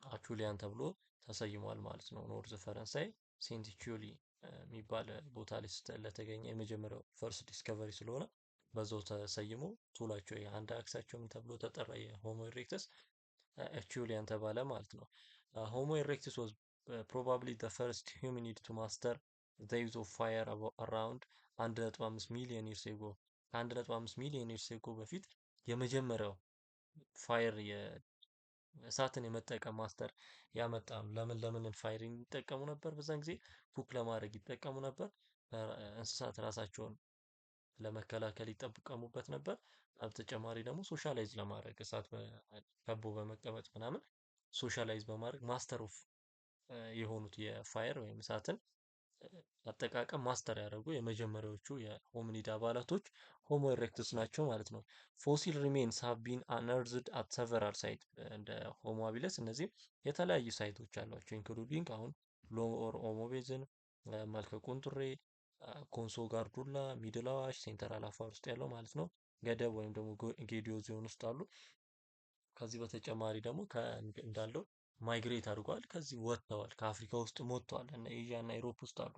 አቹሊያን ተብሎ ተሰይሟል ማለት ነው። ኖርዝ ፈረንሳይ ሴንት ቹሊ የሚባል ቦታ ላይ ስለተገኘ የመጀመሪያው ፈርስት ዲስከቨሪ ስለሆነ በዛው ተሰይሞ ቱላቸው የአንድ አክሳቸው ምን ተብሎ ተጠራ? የሆሞ ኢሬክተስ አቹሊያን ተባለ ማለት ነው። ሆሞ ኢሬክተስ ዋዝ ፕሮባብሊ ዘ ፈርስት ሆሚኒድ ቱ ማስተር ዘ ዩዝ ኦፍ ፋየር አራውንድ 1.5 ሚሊዮን ይርስ ኤጎ ከ1.5 ሚሊዮን ይርስ ኤጎ በፊት የመጀመሪያው ፋየር እሳትን የመጠቀም ማስተር ያመጣ ነው። ለምን ፋየር ይጠቀሙ ነበር? በዛን ጊዜ ኩክ ለማድረግ ይጠቀሙ ነበር። እንስሳት ራሳቸውን ለመከላከል ይጠቀሙበት ነበር። በተጨማሪ ደግሞ ሶሻላይዝ ለማድረግ እሳት ከቦ በመቀመጥ ምናምን ሶሻላይዝ በማድረግ ማስተር ኦፍ የሆኑት የፋየር ወይም እሳትን አጠቃቀም ማስተር ያደረጉ የመጀመሪያዎቹ የሆሚኒድ አባላቶች ሆሞ ኢሬክተስ ናቸው ማለት ነው። ፎሲል ሪሜንስ ሃቭ ቢን አንርዝድ አት ሰቨራል ሳይት እንደ ሆሞ ሃቢለስ እነዚህም የተለያዩ ሳይቶች አሏቸው ኢንክሉዲንግ አሁን ሎወር ኦሞ ቤዝን፣ መልከ ቁንጥሬ፣ ኮንሶ ጋርዱላ፣ ሚድል አዋሽ፣ ሴንትራል አፋር ውስጥ ያለው ማለት ነው። ገደብ ወይም ደግሞ ጌዲዮ ዞን ውስጥ አሉ። ከዚህ በተጨማሪ ደግሞ እንዳለው ማይግሬት አድርጓል። ከዚህ ወጥተዋል። ከአፍሪካ ውስጥም ወጥተዋል። እነ ኤዥያ እና ኢሮፕ ውስጥ አሉ።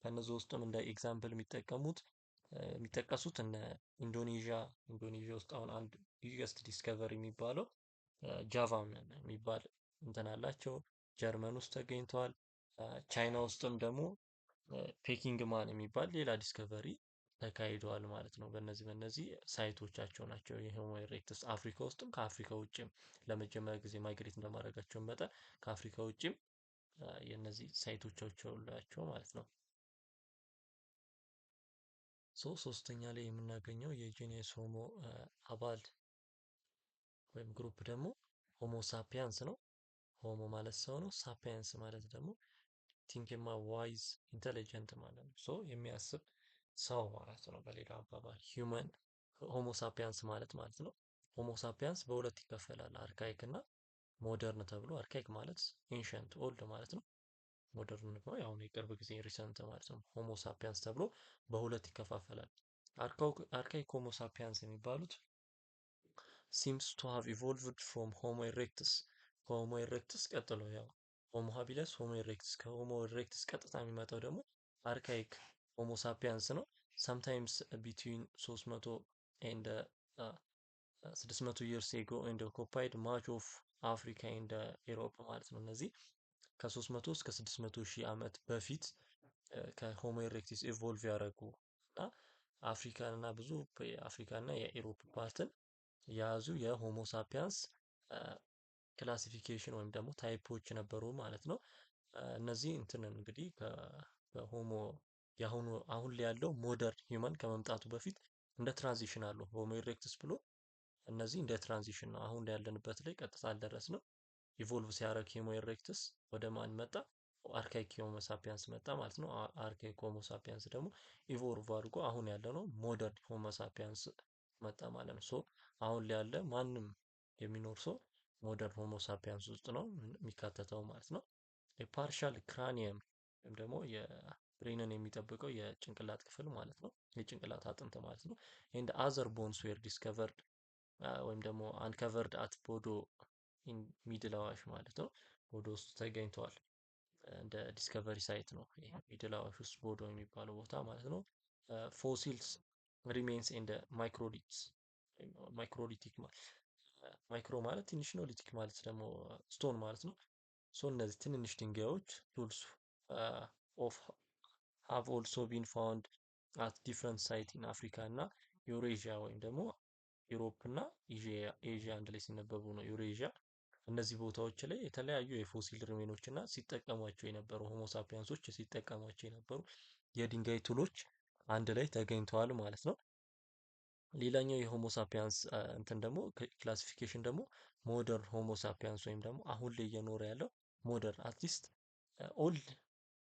ከነዚህ ውስጥም እንደ ኤግዛምፕል የሚጠቀሱት እነ ኢንዶኔዥያ ውስጥ አሁን አንድ ቢገስት ዲስከቨሪ የሚባለው ጃቫን የሚባል እንትን አላቸው። ጀርመን ውስጥ ተገኝተዋል። ቻይና ውስጥም ደግሞ ፔኪንግ ማን የሚባል ሌላ ዲስከቨሪ ተካሂደዋል ማለት ነው። በእነዚህ ሳይቶቻቸው ናቸው የሆሞ ኢሬክተስ አፍሪካ ውስጥም ከአፍሪካ ውጭም ለመጀመሪያ ጊዜ ማይግሬት እንደማድረጋቸው መጠን ከአፍሪካ ውጭም የእነዚህ ሳይቶቻቸው ናቸው ማለት ነው። ሶስተኛ ላይ የምናገኘው የጂኔስ ሆሞ አባል ወይም ግሩፕ ደግሞ ሆሞ ሳፒያንስ ነው። ሆሞ ማለት ሰው ነው። ሳፒያንስ ማለት ደግሞ ቲንክማ ዋይዝ ኢንተሊጀንት ማለት ነው። የሚያስብ ሰው ማለት ነው። በሌላ አባባል ሂውመን ሆሞ ሳፒያንስ ማለት ነው። ሆሞ ሳፒያንስ በሁለት ይከፈላል። አርካይክ እና ሞደርን ተብሎ አርካይክ ማለት ኤንሸንት ኦልድ ማለት ነው። ሞደርን ደግሞ ያው የቅርብ ጊዜ ሪሰንት ማለት ነው። ሆሞ ሳፒያንስ ተብሎ በሁለት ይከፋፈላል። አርካይክ ሆሞ ሳፒያንስ የሚባሉት ሲምስ ቱ ሃቭ ኢቮልቭድ ፍሮም ሆሞ ኢሬክትስ ከሆሞ ኢሬክትስ ቀጥሎ ያው ሆሞ ሃቢለስ ሆሞ ኢሬክትስ ከሆሞ ኢሬክትስ ቀጥታ የሚመጣው ደግሞ አርካይክ ሆሞ ሳፒያንስ ነው። ሰምታይምስ ቢትዊን 300 ኤንድ 600 years ago and occupied much of አፍሪካ ኤንድ ኢሮፕ ማለት ነው። እነዚህ ከ300 እስከ 600 ሺህ ዓመት በፊት ከሆሞ ኢሬክቲስ ኢቮልቭ ያደረጉ እና አፍሪካን እና ብዙ የአፍሪካ እና የኢሮፕ ፓርትን የያዙ የሆሞ ሳፒያንስ ክላሲፊኬሽን ወይም ደግሞ ታይፖች ነበሩ ማለት ነው። እነዚህ እንትን እንግዲህ ከሆሞ አሁን ላይ ያለው ሞደርን ሂውመን ከመምጣቱ በፊት እንደ ትራንዚሽን አለው ሆሞ ኢሬክትስ ብሎ እነዚህ እንደ ትራንዚሽን ነው። አሁን ያለንበት ላይ ቀጥታ አልደረስንም። ኢቮልቭ ሲያደርግ ሆሞ ኢሬክትስ ወደ ማን መጣ? አርካይክ ሆሞ ሳፒያንስ መጣ ማለት ነው። አርካይክ ሆሞ ሳፒያንስ ደግሞ ኢቮልቭ አድርጎ አሁን ያለ ነው ሞደርን ሆሞ ሳፒያንስ መጣ ማለት ነው። አሁን ላይ ያለ ማንም የሚኖር ሰው ሞደርን ሆሞ ሳፒያንስ ውስጥ ነው የሚካተተው ማለት ነው። የፓርሻል ክራኒየም ወይም ደግሞ የብሬንን የሚጠብቀው የጭንቅላት ክፍል ማለት ነው። የጭንቅላት አጥንት ማለት ነው። ኤንድ አዘር ቦንስ ዌር ዲስከቨርድ ወይም ደግሞ አንከቨርድ አት ቦዶ ኢን ሚድል አዋሽ ማለት ነው። ቦዶ ውስጥ ተገኝተዋል። እንደ ዲስከቨሪ ሳይት ነው ሚድል አዋሽ ውስጥ ቦዶ የሚባለው ቦታ ማለት ነው። ፎሲልስ ሪሜንስ ኤንድ ማይክሮሊትስ ማይክሮሊቲክ ማይክሮ ማለት ትንሽ ነው። ሊቲክ ማለት ደግሞ ስቶን ማለት ነው። እነዚህ ትንንሽ ድንጋዮች ቱልስ ኦፍ ሃቭ ኦልሶ ቢን ፋውንድ አት ዲፍረንት ሳይት ኢን አፍሪካ እና ዩሬዥያ ወይም ደግሞ ዩሮፕ እና ኤዥያ አንድ ላይ ሲነበቡ ነው ዩሬዥያ። እነዚህ ቦታዎች ላይ የተለያዩ የፎሲል ሪሜኖች እና ሲጠቀሟቸው የነበሩ ሆሞ ሳፒያንሶች ሲጠቀሟቸው የነበሩ የድንጋይ ቱሎች አንድ ላይ ተገኝተዋል ማለት ነው። ሌላኛው የሆሞ ሳፒያንስ እንትን ደግሞ ክላሲፊኬሽን ደግሞ ሞደርን ሆሞ ሳፒያንስ ወይም ደግሞ አሁን ላይ እየኖረ ያለው ሞደርን አትሊስት ኦልድ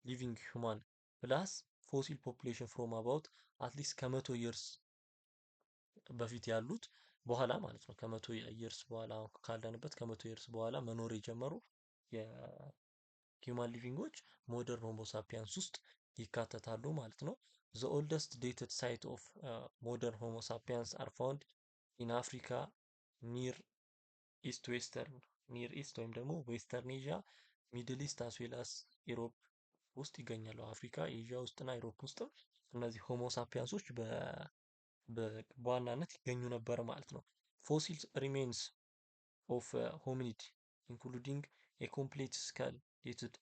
ሊቪንግ ሁማን ፕላስ ፎሲል ፖፑሌሽን ፍሮም አባውት አትሊስት ከመቶ ይርስ በፊት ያሉት በኋላ ማለት ነው። ከመቶ ይርስ በኋላ ካለንበት ከመቶ ይርስ በኋላ መኖር የጀመሩ የሂውማን ሊቪንጎች ሞደርን ሆሞ ሳፒያንስ ውስጥ ይካተታሉ ማለት ነው። ዘ ኦልደስት ዴትድ ሳይት ኦፍ ሞደርን ሆሞ ሳፒያንስ አር ፋውንድ ኢን አፍሪካ ኒር ኢስት ዌስተርን ኒር ኢስት ወይም ደግሞ ዌስተርን ኤዥያ ሚድል ኢስት አስዌላስ ኢሮፕ ውስጥ ይገኛሉ። አፍሪካ፣ ኤዥያ ውስጥና ኢሮፕ ውስጥም እነዚህ ሆሞ ሳፒያንሶች በዋናነት ይገኙ ነበር ማለት ነው። ፎሲልስ ሪሜንስ ኦፍ ሆሚኒድ ኢንክሉዲንግ ኤ ኮምፕሌት ስካል ዴትድ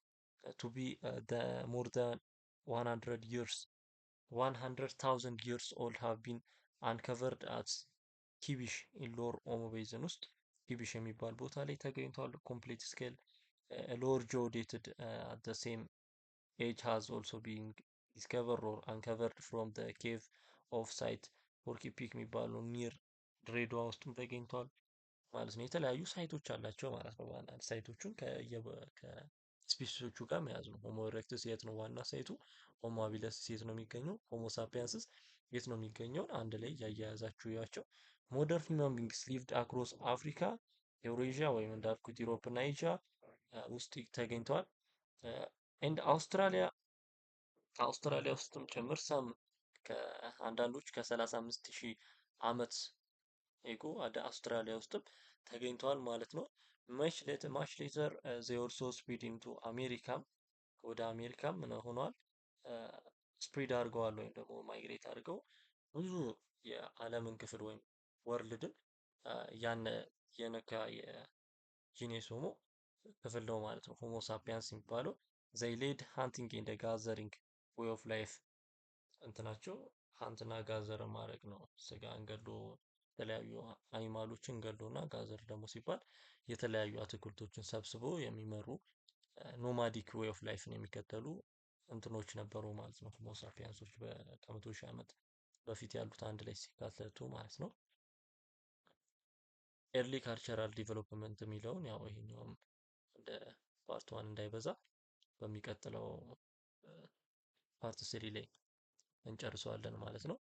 ቱ ቢ ሞር ዛን 100 years 100,000 years old have been uncovered at ኪቢሽ ኢን ሎወር ኦሞ ቤዝን ውስጥ ኪቢሽ የሚባል ቦታ ላይ ተገኝቷል። ኮምፕሌት ስኬል ሎወር ጆ ዴትድ አት ዘ ሴም ኤጅ ሃዝ ኦልሶ ቢን ዲስከቨርድ ኦር አንከቨርድ ፍሮም ዘ ኬቭ ኦፍ ሳይት ፖርኪ ፒክ የሚባለው ኒር ድሬዳዋ ውስጥም ተገኝቷል ማለት ነው። የተለያዩ ሳይቶች አላቸው ማለት ነው። በአንዳንድ ሳይቶቹን ከስፔሲሶቹ ጋር መያዝ ነው። ሆሞ ኢሬክትስ የት ነው ዋና ሳይቱ? ሆሞ ሃቢለስ የት ነው የሚገኘው? ሆሞ ሳፒያንስስ የት ነው የሚገኘውን አንድ ላይ ያያያዛችሁ ያቸው። ሞደርን ሂውማን ቢንግስ ሊቭድ አክሮስ አፍሪካ፣ ኤውሬዥያ ወይም እንዳልኩት ዩሮፕ እና ኤዥያ ውስጥ ተገኝተዋል። ኤንድ አውስትራሊያ ውስጥም ጭምር ሰም ከአንዳንዶች ከ35 ሺህ ዓመት ኤጎ ወደ አውስትራሊያ ውስጥም ተገኝተዋል ማለት ነው። ማች ሌተር ዜይ ኦልሶ ስፕሪድ ኢንቱ አሜሪካም ወደ አሜሪካም ምን ሆኗል ስፕሪድ አድርገዋል ወይም ደግሞ ማይግሬት አድርገው ብዙ የዓለምን ክፍል ወይም ወርልድን ያን የነካ የጂኔስ ሆሞ ክፍል ነው ማለት ነው። ሆሞ ሳፒያንስ የሚባለው ዘይ ሌድ ሃንቲንግ ኤንድ ጋዘሪንግ ዌይ ኦፍ ላይፍ እንትናቸው ሀንትና ጋዘር ማድረግ ነው። ስጋን ገሎ የተለያዩ አኒማሎችን ገሎ እና ጋዘር ደግሞ ሲባል የተለያዩ አትክልቶችን ሰብስቦ የሚመሩ ኖማዲክ ዌይ ኦፍ ላይፍን የሚከተሉ እንትኖች ነበሩ ማለት ነው። ሆሞ ሳፒያንሶች ከመቶ ሺህ ዓመት በፊት ያሉት አንድ ላይ ሲካተቱ ማለት ነው። ኤርሊ ካልቸራል ዲቨሎፕመንት የሚለውን ያው ይሄኛውም እንደ ፓርት ዋን እንዳይበዛ በሚቀጥለው ፓርት ስሪ ላይ እንጨርሰዋለን ማለት ነው።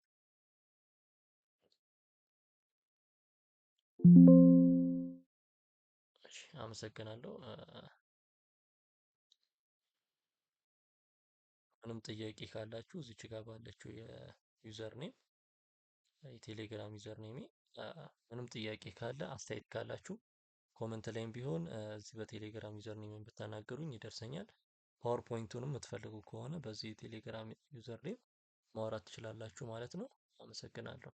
እሺ አመሰግናለሁ። ምንም ጥያቄ ካላችሁ እዚች ጋር ባለችው የዩዘር ኔም የቴሌግራም ዩዘር ኔሜ ምንም ጥያቄ ካለ አስተያየት ካላችሁ ኮመንት ላይም ቢሆን እዚህ በቴሌግራም ዩዘር ኔም ብትናገሩኝ ይደርሰኛል። ፓወርፖይንቱንም የምትፈልጉ ከሆነ በዚህ የቴሌግራም ዩዘር ኔም ማውራት ትችላላችሁ ማለት ነው። አመሰግናለሁ።